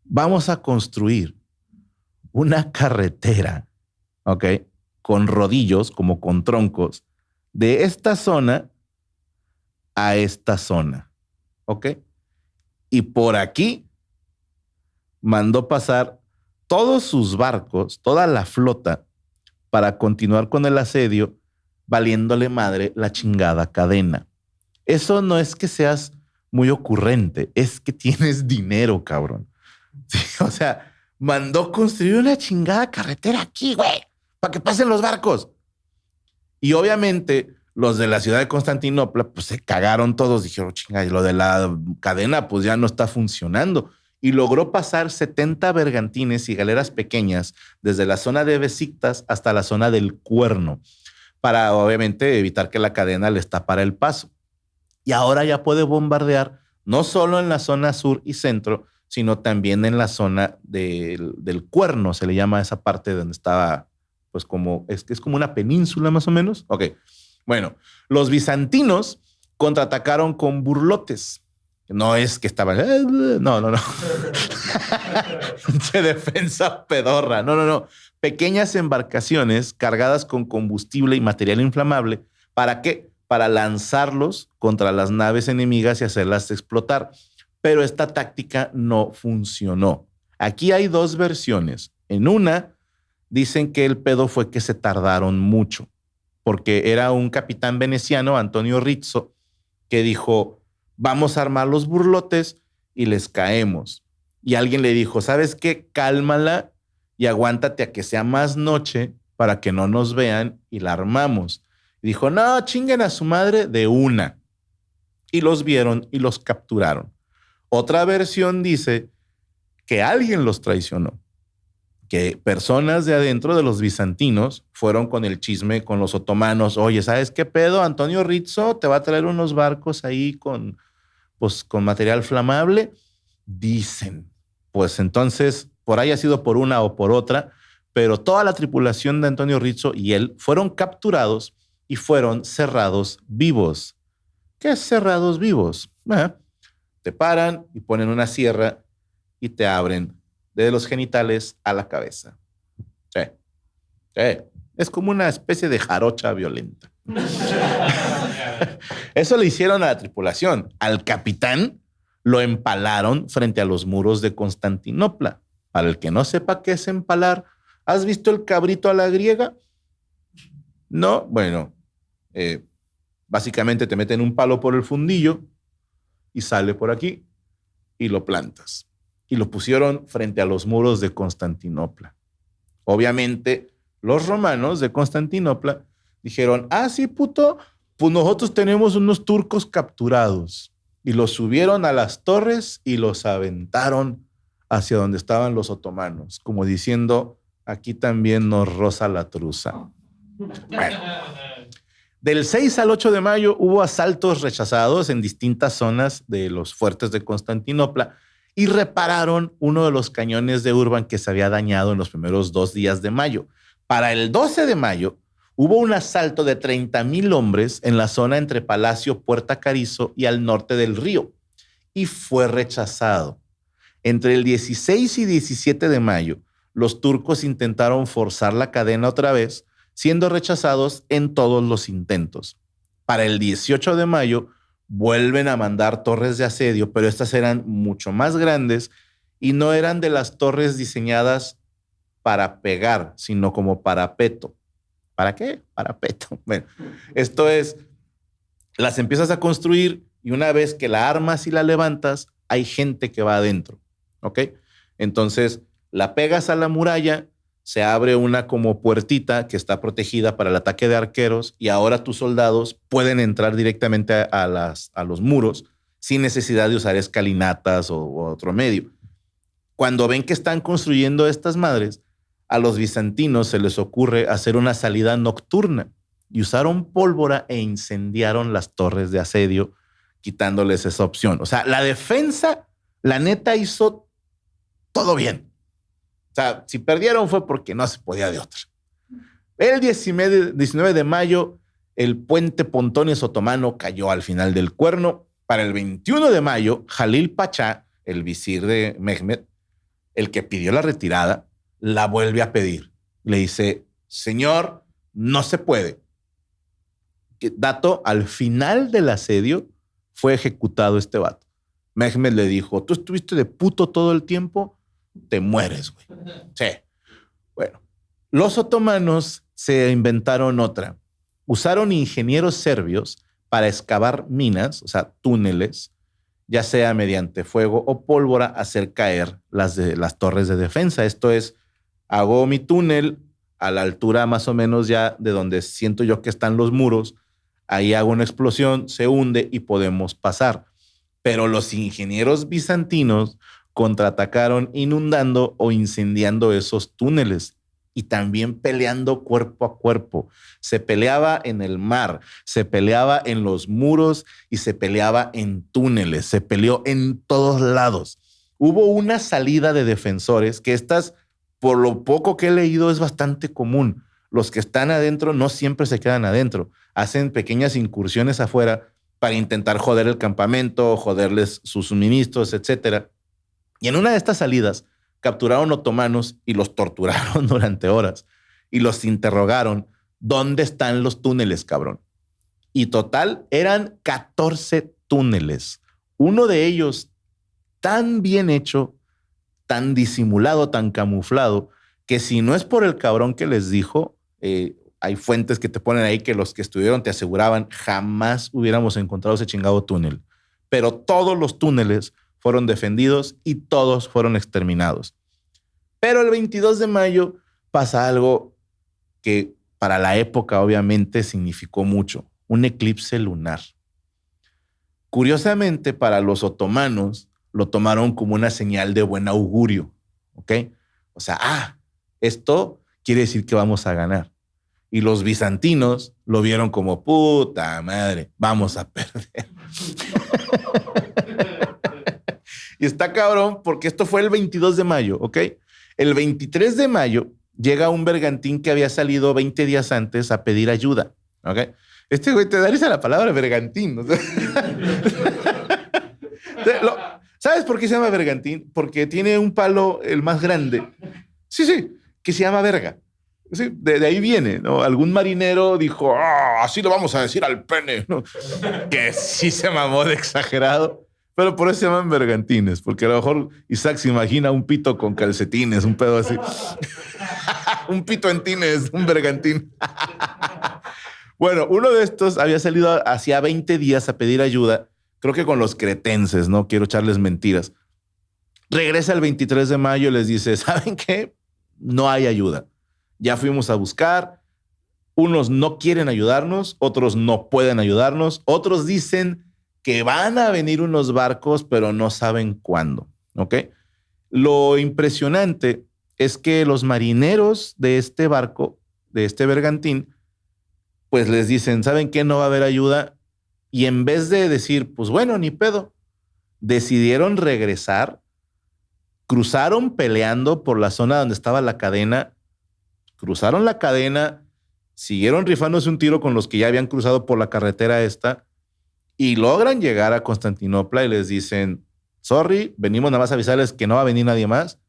Vamos a construir una carretera, ¿ok? Con rodillos, como con troncos, de esta zona a esta zona, ¿ok? Y por aquí mandó pasar todos sus barcos, toda la flota, para continuar con el asedio, valiéndole madre la chingada cadena. Eso no es que seas muy ocurrente, es que tienes dinero, cabrón. Sí, o sea, mandó construir una chingada carretera aquí, güey, para que pasen los barcos. Y obviamente los de la ciudad de Constantinopla, pues se cagaron todos, dijeron, chinga, y lo de la cadena, pues ya no está funcionando. Y logró pasar 70 bergantines y galeras pequeñas desde la zona de Besiktas hasta la zona del Cuerno, para obviamente evitar que la cadena les tapara el paso. Y ahora ya puede bombardear no solo en la zona sur y centro, sino también en la zona del Cuerno, se le llama esa parte donde estaba pues es como una península más o menos. Ok, bueno, los bizantinos contraatacaron con burlotes. No es que estaban... No. De defensa pedorra. No. Pequeñas embarcaciones cargadas con combustible y material inflamable. ¿Para qué? Para lanzarlos contra las naves enemigas y hacerlas explotar. Pero esta táctica no funcionó. Aquí hay dos versiones. En una, dicen que el pedo fue que se tardaron mucho, porque era un capitán veneciano, Antonio Rizzo, que dijo, vamos a armar los burlotes y les caemos. Y alguien le dijo, ¿sabes qué? Cálmala y aguántate a que sea más noche para que no nos vean y la armamos. Y dijo, no, chinguen a su madre de una. Y los vieron y los capturaron. Otra versión dice que alguien los traicionó, que personas de adentro de los bizantinos fueron con el chisme con los otomanos. Oye, ¿sabes qué pedo? Antonio Rizzo te va a traer unos barcos ahí con material flamable. Dicen. Pues entonces, por ahí ha sido por una o por otra, pero toda la tripulación de Antonio Rizzo y él fueron capturados y fueron cerrados vivos. ¿Qué es cerrados vivos? Te paran y ponen una sierra y te abren de los genitales a la cabeza. Sí. Es como una especie de jarocha violenta. Eso le hicieron a la tripulación. Al capitán lo empalaron frente a los muros de Constantinopla. Para el que no sepa qué es empalar, ¿has visto el cabrito a la griega? No, bueno, básicamente te meten un palo por el fundillo y sale por aquí y lo plantas. Y lo pusieron frente a los muros de Constantinopla. Obviamente, los romanos de Constantinopla dijeron, sí, puto, pues nosotros tenemos unos turcos capturados. Y los subieron a las torres y los aventaron hacia donde estaban los otomanos, como diciendo, aquí también nos roza la truza. Bueno, del 6 al 8 de mayo hubo asaltos rechazados en distintas zonas de los fuertes de Constantinopla y repararon uno de los cañones de Urban que se había dañado en los primeros 2 días de mayo. Para el 12 de mayo hubo un asalto de 30,000 hombres en la zona entre Palacio Puerta Carrizo y al norte del río y fue rechazado. Entre el 16 y 17 de mayo, los turcos intentaron forzar la cadena otra vez, siendo rechazados en todos los intentos. Para el 18 de mayo, vuelven a mandar torres de asedio, pero estas eran mucho más grandes y no eran de las torres diseñadas para pegar, sino como parapeto. ¿Para qué? Parapeto. Bueno, esto es, las empiezas a construir y una vez que la armas y la levantas, hay gente que va adentro, ¿ok? Entonces, la pegas a la muralla, se abre una como puertita que está protegida para el ataque de arqueros y ahora tus soldados pueden entrar directamente a los muros sin necesidad de usar escalinatas o otro medio. Cuando ven que están construyendo estas madres, a los bizantinos se les ocurre hacer una salida nocturna y usaron pólvora e incendiaron las torres de asedio, quitándoles esa opción. O sea, la defensa, la neta, hizo todo bien. O sea, si perdieron fue porque no se podía de otra. El 19 de mayo, el puente Pontones otomano cayó al final del Cuerno. Para el 21 de mayo, Jalil Pachá, el visir de Mehmed, el que pidió la retirada, la vuelve a pedir. Le dice, señor, no se puede. Dato, al final del asedio fue ejecutado este vato. Mehmed le dijo, ¿tú estuviste de puto todo el tiempo? Te mueres, güey. Sí. Bueno, los otomanos se inventaron otra. Usaron ingenieros serbios para excavar minas, o sea, túneles, ya sea mediante fuego o pólvora, hacer caer las torres de defensa. Esto es, hago mi túnel a la altura más o menos ya de donde siento yo que están los muros, ahí hago una explosión, se hunde y podemos pasar. Pero los ingenieros bizantinos contraatacaron inundando o incendiando esos túneles y también peleando cuerpo a cuerpo. Se peleaba en el mar, se peleaba en los muros y se peleaba en túneles, se peleó en todos lados. Hubo una salida de defensores que estas, por lo poco que he leído, es bastante común. los que están adentro no siempre se quedan adentro. Hacen pequeñas incursiones afuera para intentar joder el campamento, joderles sus suministros, etc. Y en una de estas salidas capturaron otomanos y los torturaron durante horas y los interrogaron. ¿Dónde están los túneles, cabrón? Y total, eran 14 túneles. Uno de ellos tan bien hecho, tan disimulado, tan camuflado, que si no es por el cabrón que les dijo, hay fuentes que te ponen ahí que los que estuvieron te aseguraban jamás hubiéramos encontrado ese chingado túnel. Pero todos los túneles fueron defendidos y todos fueron exterminados. Pero el 22 de mayo pasa algo que para la época obviamente significó mucho, un eclipse lunar. Curiosamente, para los otomanos lo tomaron como una señal de buen augurio, ¿ok? O sea, esto quiere decir que vamos a ganar. Y los bizantinos lo vieron como, puta madre, vamos a perder. Y está cabrón porque esto fue el 22 de mayo, ¿ok? El 23 de mayo llega un bergantín que había salido 20 días antes a pedir ayuda, ¿ok? Este güey te da risa la palabra bergantín, ¿no? ¿Sabes por qué se llama bergantín? Porque tiene un palo, el más grande. Sí, que se llama verga. Sí, de ahí viene, ¿no? Algún marinero dijo, así lo vamos a decir al pene, ¿no? Que sí se mamó de exagerado, pero por eso se llaman bergantines, porque a lo mejor Isaac se imagina un pito con calcetines, un pedo así. Un pito en tines, un bergantín. Bueno, uno de estos había salido hacía 20 días a pedir ayuda, creo que con los cretenses, no quiero echarles mentiras. Regresa el 23 de mayo y les dice, ¿saben qué? No hay ayuda. Ya fuimos a buscar. Unos no quieren ayudarnos, otros no pueden ayudarnos, otros dicen que van a venir unos barcos, pero no saben cuándo, ¿ok? Lo impresionante es que los marineros de este barco, de este bergantín, pues les dicen, ¿saben qué? No va a haber ayuda. Y en vez de decir, pues bueno, ni pedo, decidieron regresar, cruzaron peleando por la zona donde estaba la cadena, cruzaron la cadena, siguieron rifándose un tiro con los que ya habían cruzado por la carretera esta y logran llegar a Constantinopla y les dicen, sorry, venimos nada más a avisarles que no va a venir nadie más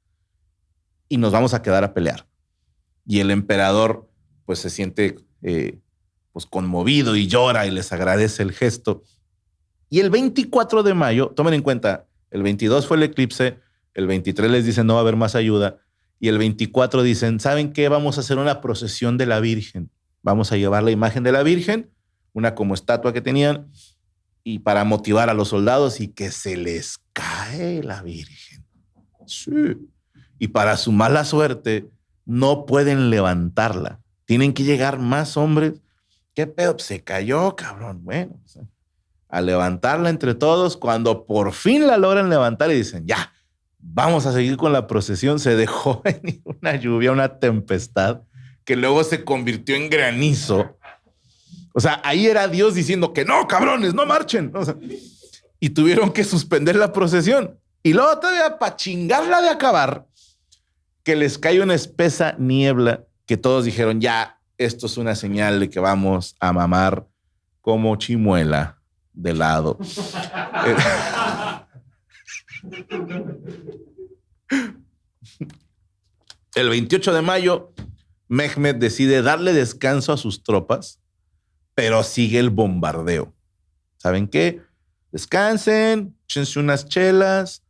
y nos vamos a quedar a pelear. Y el emperador pues se siente pues conmovido y llora y les agradece el gesto. Y el 24 de mayo, tomen en cuenta, el 22 fue el eclipse, el 23 les dicen no va a haber más ayuda y el 24 dicen, ¿saben qué? Vamos a hacer una procesión de la Virgen. Vamos a llevar la imagen de la Virgen, una como estatua que tenían, y para motivar a los soldados y que se les cae la Virgen. Sí. Y para su mala suerte, no pueden levantarla. Tienen que llegar más hombres. ¿Qué pedo? Se cayó, cabrón. Bueno, a levantarla entre todos. Cuando por fin la logran levantar y dicen, ya, vamos a seguir con la procesión, se dejó venir una lluvia, una tempestad, que luego se convirtió en granizo. O sea, ahí era Dios diciendo que no, cabrones, no marchen. O sea, y tuvieron que suspender la procesión. Y luego todavía para chingarla de acabar, que les cae una espesa niebla que todos dijeron, ya, esto es una señal de que vamos a mamar como chimuela de lado. El 28 de mayo, Mehmed decide darle descanso a sus tropas, pero sigue el bombardeo. ¿Saben qué? Descansen, échense unas chelas,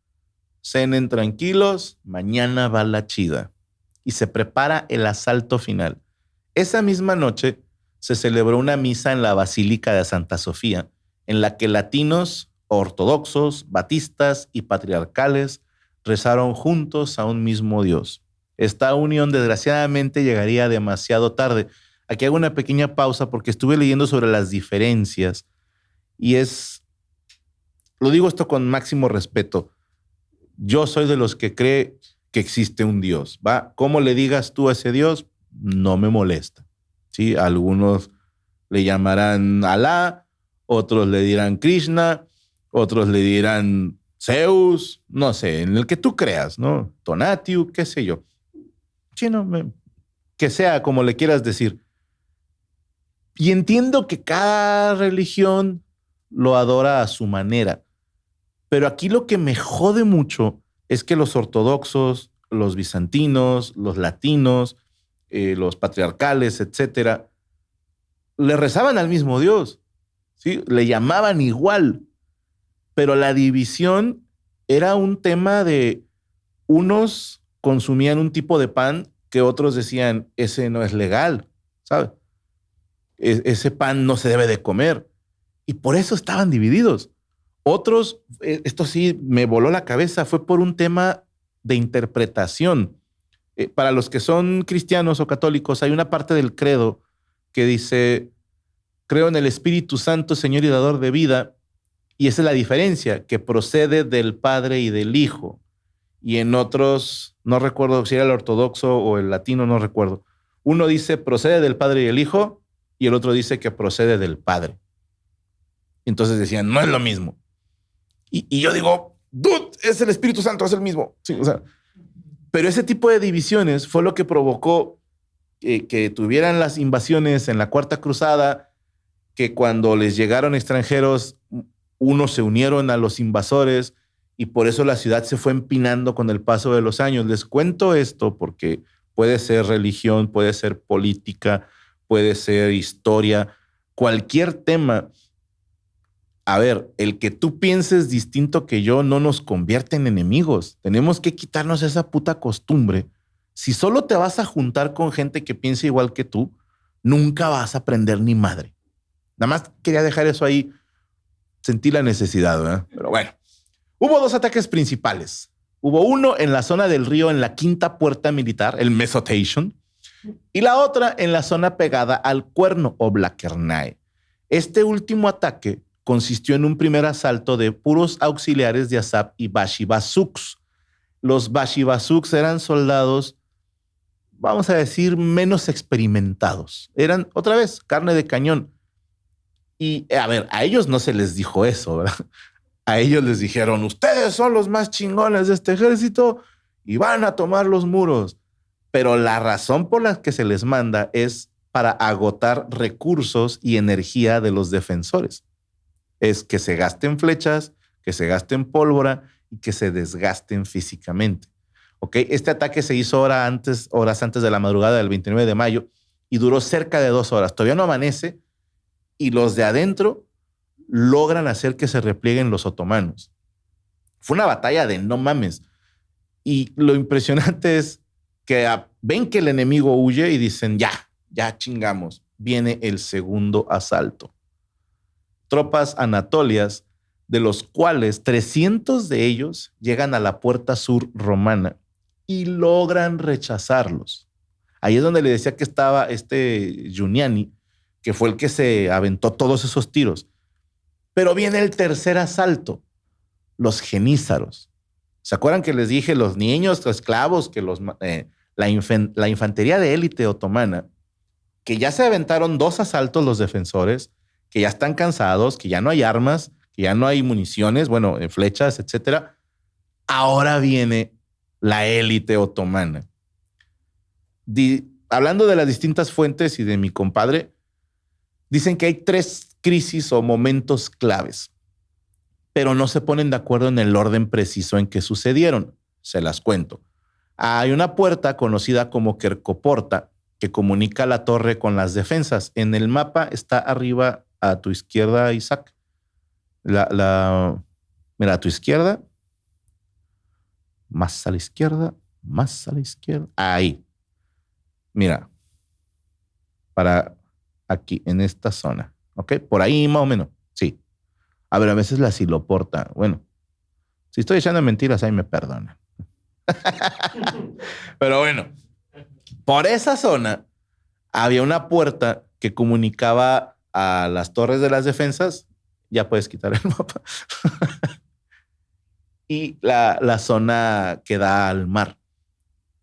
cenen tranquilos, mañana va la chida. Y se prepara el asalto final. Esa misma noche se celebró una misa en la Basílica de Santa Sofía, en la que latinos, ortodoxos, batistas y patriarcales rezaron juntos a un mismo Dios. Esta unión desgraciadamente llegaría demasiado tarde. Aquí hago una pequeña pausa porque estuve leyendo sobre las diferencias y lo digo esto con máximo respeto. Yo soy de los que cree que existe un Dios, ¿va? ¿Cómo le digas tú a ese Dios? No me molesta, ¿sí? Algunos le llamarán Alá, otros le dirán Krishna, otros le dirán Zeus, no sé, en el que tú creas, ¿no? Tonatiuh, qué sé yo. Sí, no, que sea como le quieras decir. Y entiendo que cada religión lo adora a su manera. Pero aquí lo que me jode mucho es que los ortodoxos, los bizantinos, los latinos, los patriarcales, etcétera, le rezaban al mismo Dios, ¿sí? Le llamaban igual, pero la división era un tema de unos consumían un tipo de pan que otros decían, ese no es legal, ¿sabes? Ese pan no se debe de comer. Y por eso estaban divididos. Otros, esto sí me voló la cabeza, fue por un tema de interpretación. Para los que son cristianos o católicos, hay una parte del credo que dice, creo en el Espíritu Santo, Señor y Dador de vida, y esa es la diferencia, que procede del Padre y del Hijo. Y en otros, no recuerdo si era el ortodoxo o el latino, no recuerdo. Uno dice procede del Padre y el Hijo, y el otro dice que procede del Padre. Entonces decían, no es lo mismo. Y yo digo, dude, es el Espíritu Santo, es el mismo. Sí, o sea, pero ese tipo de divisiones fue lo que provocó que tuvieran las invasiones en la Cuarta Cruzada, que cuando les llegaron extranjeros, unos se unieron a los invasores y por eso la ciudad se fue empinando con el paso de los años. Les cuento esto porque puede ser religión, puede ser política, puede ser historia, cualquier tema. A ver, el que tú pienses distinto que yo no nos convierte en enemigos. Tenemos que quitarnos esa puta costumbre. Si solo te vas a juntar con gente que piensa igual que tú, nunca vas a aprender ni madre. Nada más quería dejar eso ahí. Sentí la necesidad, ¿verdad? Pero bueno. Hubo dos ataques principales. Hubo uno en la zona del río, en la quinta puerta militar, el Mesotation, y la otra en la zona pegada al Cuerno o Blachernae. Este último ataque consistió en un primer asalto de puros auxiliares de Asap y Bashi-Basuks. Los Bashi-Basuks eran soldados, vamos a decir, menos experimentados. Eran, otra vez, carne de cañón. Y, a ver, a ellos no se les dijo eso, ¿verdad? A ellos les dijeron, ustedes son los más chingones de este ejército y van a tomar los muros. Pero la razón por la que se les manda es para agotar recursos y energía de los defensores. Es que se gasten flechas, que se gasten pólvora y que se desgasten físicamente. ¿Ok? Este ataque se hizo horas antes de la madrugada del 29 de mayo y duró cerca de 2 horas. Todavía no amanece y los de adentro logran hacer que se replieguen los otomanos. Fue una batalla de no mames. Y lo impresionante es que ven que el enemigo huye y dicen, ya chingamos. Viene el segundo asalto. Tropas anatolias, de los cuales 300 de ellos llegan a la puerta sur romana y logran rechazarlos. Ahí es donde le decía que estaba Giuliani, que fue el que se aventó todos esos tiros. Pero viene el tercer asalto, los genízaros. ¿Se acuerdan que les dije los niños, los esclavos, que la infantería de élite otomana, que ya se aventaron 2 asaltos los defensores, que ya están cansados, que ya no hay armas, que ya no hay municiones, bueno, flechas, etcétera? Ahora viene la élite otomana. Hablando de las distintas fuentes y de mi compadre, dicen que hay 3 crisis o momentos claves, pero no se ponen de acuerdo en el orden preciso en que sucedieron. Se las cuento. Hay una puerta conocida como Quercoporta que comunica la torre con las defensas. En el mapa está arriba a tu izquierda, Isaac. Mira, a tu izquierda. Más a la izquierda. Más a la izquierda. Ahí. Mira. Para aquí, en esta zona. ¿Ok? Por ahí más o menos. Sí. A ver, a veces la siloporta. Bueno, si estoy echando mentiras, ahí me perdonan. Pero bueno, por esa zona había una puerta que comunicaba a las torres de las defensas. Ya puedes quitar el mapa. Y la zona que da al mar.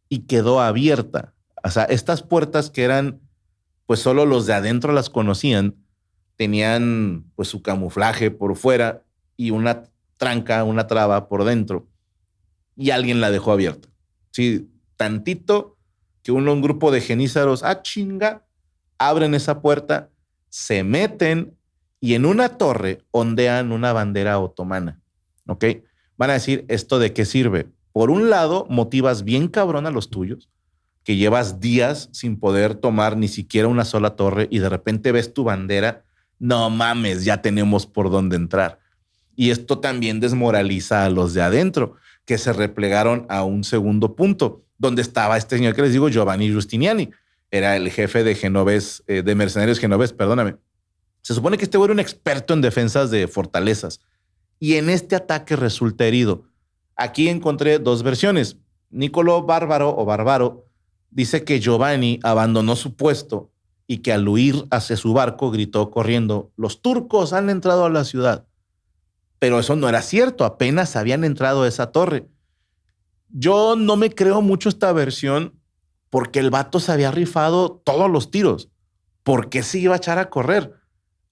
Y quedó abierta. O sea, estas puertas que eran, pues solo los de adentro las conocían, tenían pues su camuflaje por fuera y una tranca, una traba por dentro. Y alguien la dejó abierta. Sí, tantito que un grupo de genízaros, chinga, abren esa puerta, se meten y en una torre ondean una bandera otomana. ¿Ok? Van a decir, ¿esto de qué sirve? Por un lado, motivas bien cabrón a los tuyos, que llevas días sin poder tomar ni siquiera una sola torre y de repente ves tu bandera, no mames, ya tenemos por dónde entrar. Y esto también desmoraliza a los de adentro, que se replegaron a un segundo punto, donde estaba este señor que les digo, Giovanni Giustiniani. Era el jefe de genovés, de mercenarios genovés, perdóname. Se supone que este güey era un experto en defensas de fortalezas. Y en este ataque resulta herido. Aquí encontré dos versiones. Niccolò Barbaro dice que Giovanni abandonó su puesto y que al huir hacia su barco gritó corriendo, los turcos han entrado a la ciudad. Pero eso no era cierto, apenas habían entrado a esa torre. Yo no me creo mucho esta versión porque el vato se había rifado todos los tiros. ¿Por qué se iba a echar a correr?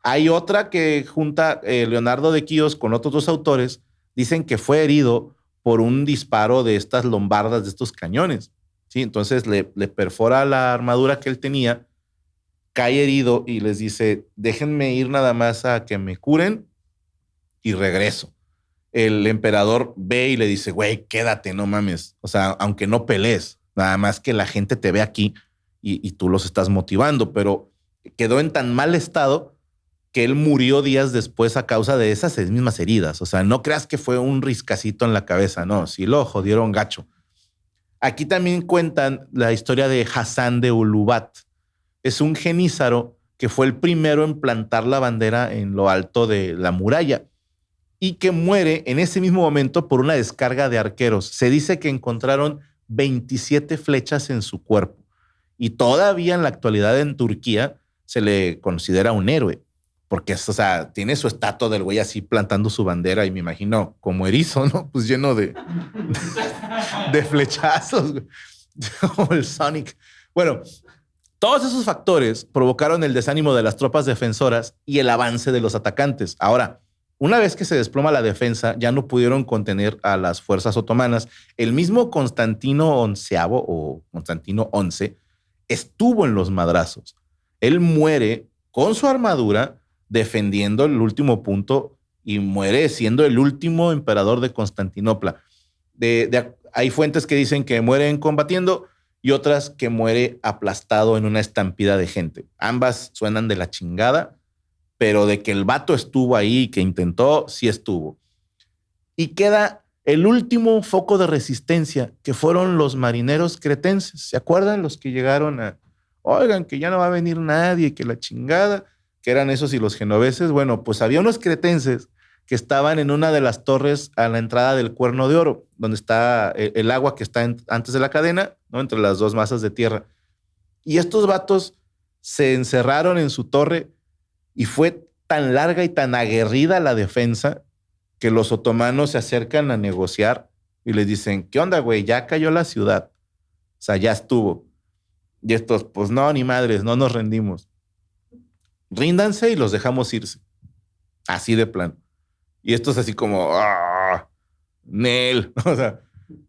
Hay otra que junta Leonardo de Quíos con otros dos autores, dicen que fue herido por un disparo de estas lombardas, de estos cañones. ¿Sí? Entonces le perfora la armadura que él tenía, cae herido y les dice, déjenme ir nada más a que me curen y regreso. El emperador ve y le dice, güey, quédate, no mames. O sea, aunque no pelees, nada más que la gente te ve aquí y tú los estás motivando, pero quedó en tan mal estado que él murió días después a causa de esas mismas heridas. O sea, no creas que fue un riscacito en la cabeza, no, sí lo jodieron gacho. Aquí también cuentan la historia de Hassan de Ulubat. Es un genízaro que fue el primero en plantar la bandera en lo alto de la muralla y que muere en ese mismo momento por una descarga de arqueros. Se dice que encontraron 27 flechas en su cuerpo y todavía en la actualidad en Turquía se le considera un héroe porque o sea, tiene su estatua del güey así plantando su bandera y me imagino como erizo, ¿no? Pues lleno de flechazos, como el Sonic. Bueno, todos esos factores provocaron el desánimo de las tropas defensoras y el avance de los atacantes. Ahora, una vez que se desploma la defensa, ya no pudieron contener a las fuerzas otomanas. El mismo Constantino XI o Constantino XI estuvo en los madrazos. Él muere con su armadura defendiendo el último punto y muere siendo el último emperador de Constantinopla. Hay fuentes que dicen que mueren combatiendo y otras que muere aplastado en una estampida de gente. Ambas suenan de la chingada, pero de que el vato estuvo ahí y que intentó, sí estuvo. Y queda el último foco de resistencia, que fueron los marineros cretenses. ¿Se acuerdan? Los que llegaron a, oigan, que ya no va a venir nadie, que la chingada, que eran esos y los genoveses. Bueno, pues había unos cretenses que estaban en una de las torres a la entrada del Cuerno de Oro, donde está el agua que está antes de la cadena, ¿no? Entre las dos masas de tierra. Y estos vatos se encerraron en su torre y fue tan larga y tan aguerrida la defensa que los otomanos se acercan a negociar y les dicen, ¿qué onda, güey? Ya cayó la ciudad. O sea, ya estuvo. Y estos, pues no, ni madres, no nos rendimos. Ríndanse y los dejamos irse. Así de plano. Y esto es así como, Nel, o sea,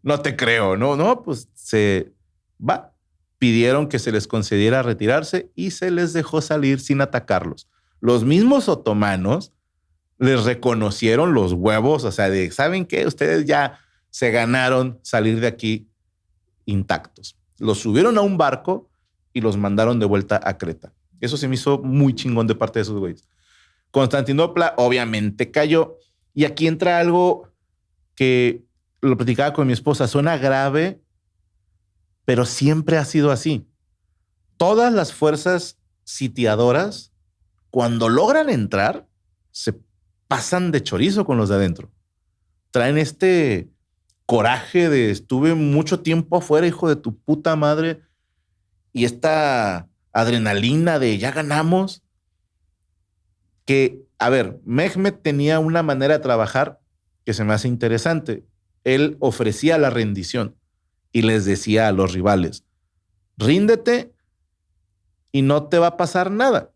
no te creo, ¿no? No, pues se va. Pidieron que se les concediera retirarse y se les dejó salir sin atacarlos. Los mismos otomanos les reconocieron los huevos, o sea, de, ¿saben qué? Ustedes ya se ganaron salir de aquí intactos. Los subieron a un barco y los mandaron de vuelta a Creta. Eso se me hizo muy chingón de parte de esos güeyes. Constantinopla obviamente cayó. Y aquí entra algo que lo platicaba con mi esposa. Suena grave, pero siempre ha sido así. Todas las fuerzas sitiadoras, cuando logran entrar, se pasan de chorizo con los de adentro. Traen este coraje de estuve mucho tiempo afuera, hijo de tu puta madre, y esta adrenalina de ya ganamos. Que, a ver, Mehmed tenía una manera de trabajar que se me hace interesante. Él ofrecía la rendición y les decía a los rivales, ríndete y no te va a pasar nada.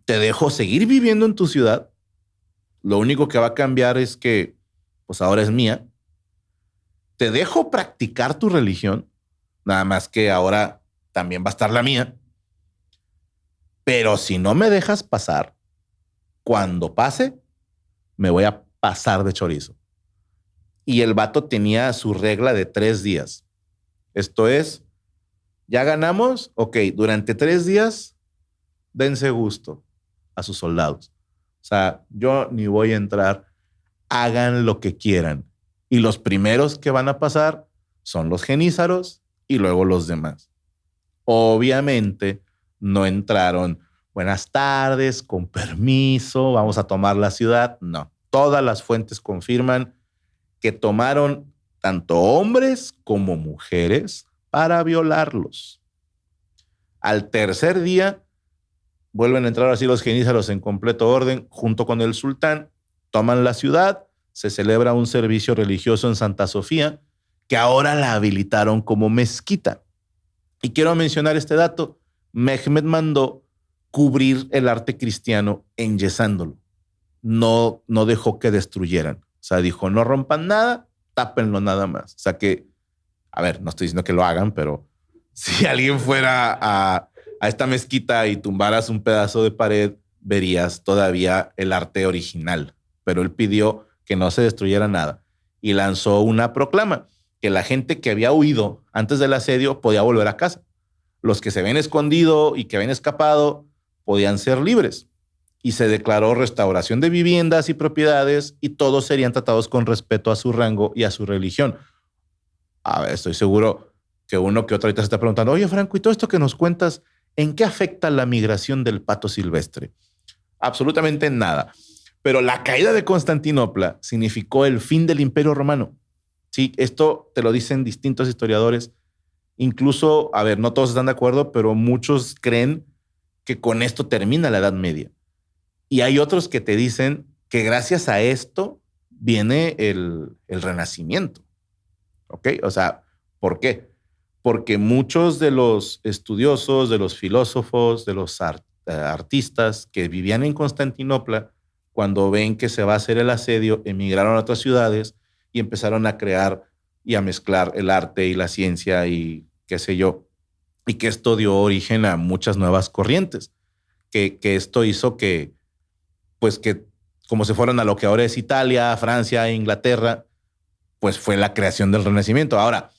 Te dejo seguir viviendo en tu ciudad. Lo único que va a cambiar es que, pues ahora es mía. Te dejo practicar tu religión, nada más que ahora también va a estar la mía. Pero si no me dejas pasar, cuando pase, me voy a pasar de chorizo. Y el vato tenía su regla de 3 días. Esto es, ya ganamos, ok, durante 3 días, dense gusto a sus soldados. O sea, yo ni voy a entrar, hagan lo que quieran. Y los primeros que van a pasar son los genízaros y luego los demás. Obviamente no entraron, buenas tardes, con permiso, vamos a tomar la ciudad. No, todas las fuentes confirman que tomaron tanto hombres como mujeres para violarlos. Al tercer día vuelven a entrar así los genízaros en completo orden junto con el sultán, toman la ciudad, se celebra un servicio religioso en Santa Sofía, que ahora la habilitaron como mezquita. Y quiero mencionar este dato. Mehmed mandó cubrir el arte cristiano enyesándolo. No dejó que destruyeran. O sea, dijo, no rompan nada, tápenlo nada más. O sea que, a ver, no estoy diciendo que lo hagan, pero si alguien fuera a esta mezquita y tumbaras un pedazo de pared, verías todavía el arte original. Pero él pidió que no se destruyera nada y lanzó una proclama que la gente que había huido antes del asedio podía volver a casa. Los que se habían escondido y que habían escapado podían ser libres. Y se declaró restauración de viviendas y propiedades y todos serían tratados con respeto a su rango y a su religión. A ver, estoy seguro que uno que otro ahorita se está preguntando, oye, Franco, ¿y todo esto que nos cuentas, en qué afecta la migración del pato silvestre? Absolutamente nada. Pero la caída de Constantinopla significó el fin del Imperio Romano. Sí, esto te lo dicen distintos historiadores. Incluso, a ver, no todos están de acuerdo, pero muchos creen que con esto termina la Edad Media. Y hay otros que te dicen que gracias a esto viene el Renacimiento. ¿Ok? O sea, ¿por qué? Porque muchos de los estudiosos, de los filósofos, de los artistas que vivían en Constantinopla, cuando ven que se va a hacer el asedio, emigraron a otras ciudades y empezaron a crear y a mezclar el arte y la ciencia y qué sé yo. Y que esto dio origen a muchas nuevas corrientes. Que esto hizo que, pues que como se fueron a lo que ahora es Italia, Francia e Inglaterra, pues fue la creación del Renacimiento. Ahora,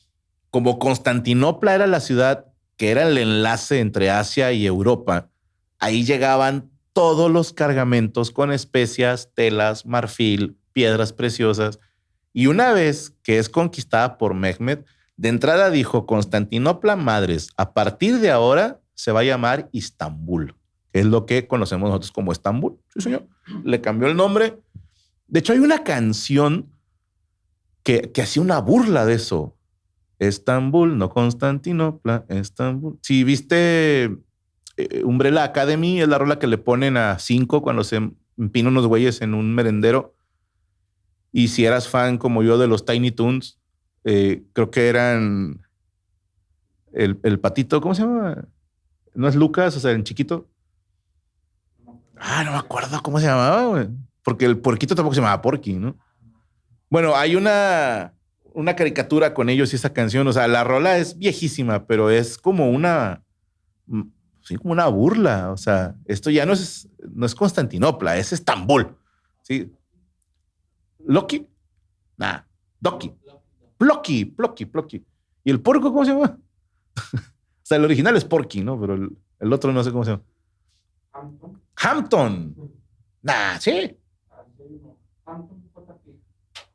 como Constantinopla era la ciudad que era el enlace entre Asia y Europa, ahí llegaban todos los cargamentos con especias, telas, marfil, piedras preciosas. Y una vez que es conquistada por Mehmed, de entrada dijo, Constantinopla, madres, a partir de ahora se va a llamar Istambul, que es lo que conocemos nosotros como Estambul. Sí, señor. Le cambió el nombre. De hecho, hay una canción que hacía una burla de eso. Estambul, no Constantinopla, Estambul. Si viste Umbrella Academy, es la rola que le ponen a 5 cuando se empinan unos güeyes en un merendero. Y si eras fan como yo de los Tiny Toons, creo que eran el patito, ¿cómo se llama? ¿No es Lucas? O sea, en chiquito. No me acuerdo cómo se llamaba, güey. Porque el puerquito tampoco se llamaba Porky, ¿no? Bueno, hay una caricatura con ellos y esa canción. O sea, la rola es viejísima, pero es como sí, como una burla. O sea, esto ya no es Constantinopla, es Estambul. ¿Sí? ¿Loki? Nah, Doki. Plocky. ¿Y el porco cómo se llama? O sea, el original es Porky, ¿no? Pero el otro no sé cómo se llama. Hampton. Nah, sí.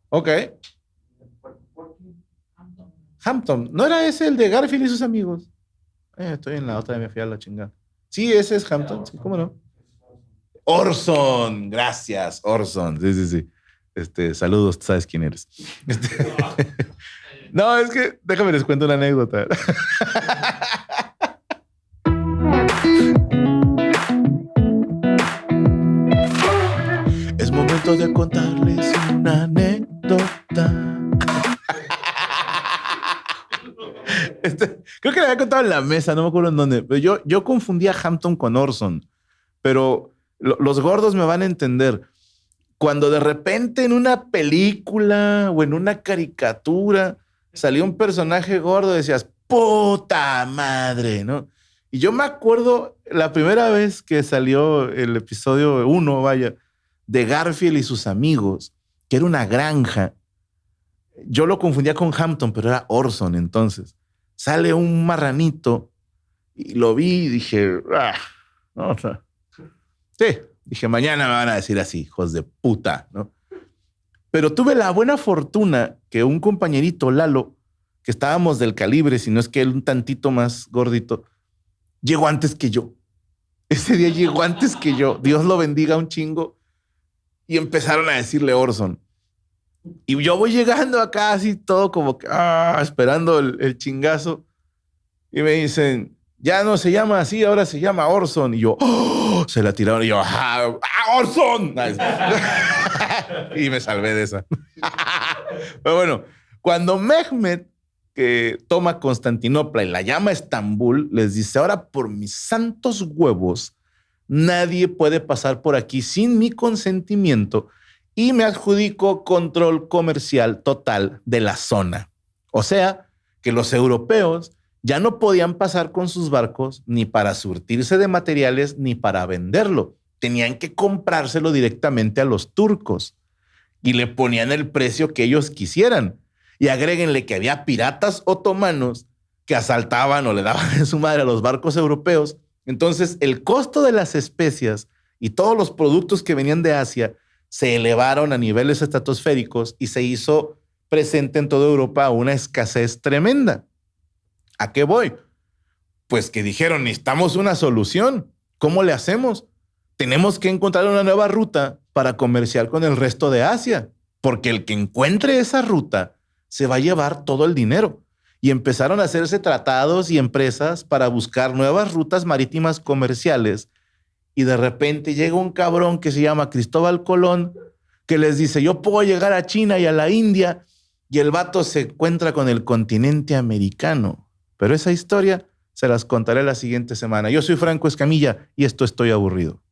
Ok. Hampton. ¿No era ese el de Garfield y sus amigos? Estoy en la otra de mi fiel la chingada. Sí, ese es Hampton. Sí, ¿cómo no? Orson. Gracias, Orson. Sí. Saludos, tú sabes quién eres. No, es que déjame les cuento una anécdota. Es momento de contarles una anécdota. Creo que le había contado en la mesa, no me acuerdo en dónde. Pero yo confundía Hampton con Orson. Pero los gordos me van a entender. Cuando de repente en una película o en una caricatura salía un personaje gordo, decías, puta madre, ¿no? Y yo me acuerdo la primera vez que salió el episodio 1, vaya, de Garfield y sus amigos, que era una granja. Yo lo confundía con Hampton, pero era Orson entonces. Sale un marranito y lo vi y dije, no, o sea, sí, dije, mañana me van a decir así, hijos de puta, ¿no? Pero tuve la buena fortuna que un compañerito, Lalo, que estábamos del calibre, si no es que él un tantito más gordito, llegó antes que yo. Ese día llegó antes que yo. Dios lo bendiga un chingo. Y empezaron a decirle Orson. Y yo voy llegando acá así todo como que esperando el chingazo. Y me dicen, ya no se llama así, ahora se llama Orson. Y yo, se la tiraron y yo, Orson. Y me salvé de esa. Pero bueno, cuando Mehmed, que toma Constantinopla y la llama Estambul, les dice, ahora por mis santos huevos, nadie puede pasar por aquí sin mi consentimiento y me adjudico control comercial total de la zona. O sea, que los europeos ya no podían pasar con sus barcos ni para surtirse de materiales ni para venderlo. Tenían que comprárselo directamente a los turcos y le ponían el precio que ellos quisieran. Y agréguenle que había piratas otomanos que asaltaban o le daban de su madre a los barcos europeos. Entonces, el costo de las especias y todos los productos que venían de Asia se elevaron a niveles estratosféricos y se hizo presente en toda Europa una escasez tremenda. ¿A qué voy? Pues que dijeron, necesitamos una solución. ¿Cómo le hacemos? Tenemos que encontrar una nueva ruta para comerciar con el resto de Asia, porque el que encuentre esa ruta se va a llevar todo el dinero. Y empezaron a hacerse tratados y empresas para buscar nuevas rutas marítimas comerciales. Y de repente llega un cabrón que se llama Cristóbal Colón, que les dice, yo puedo llegar a China y a la India, y el vato se encuentra con el continente americano. Pero esa historia se las contaré la siguiente semana. Yo soy Franco Escamilla y esto Estoy Aburrido.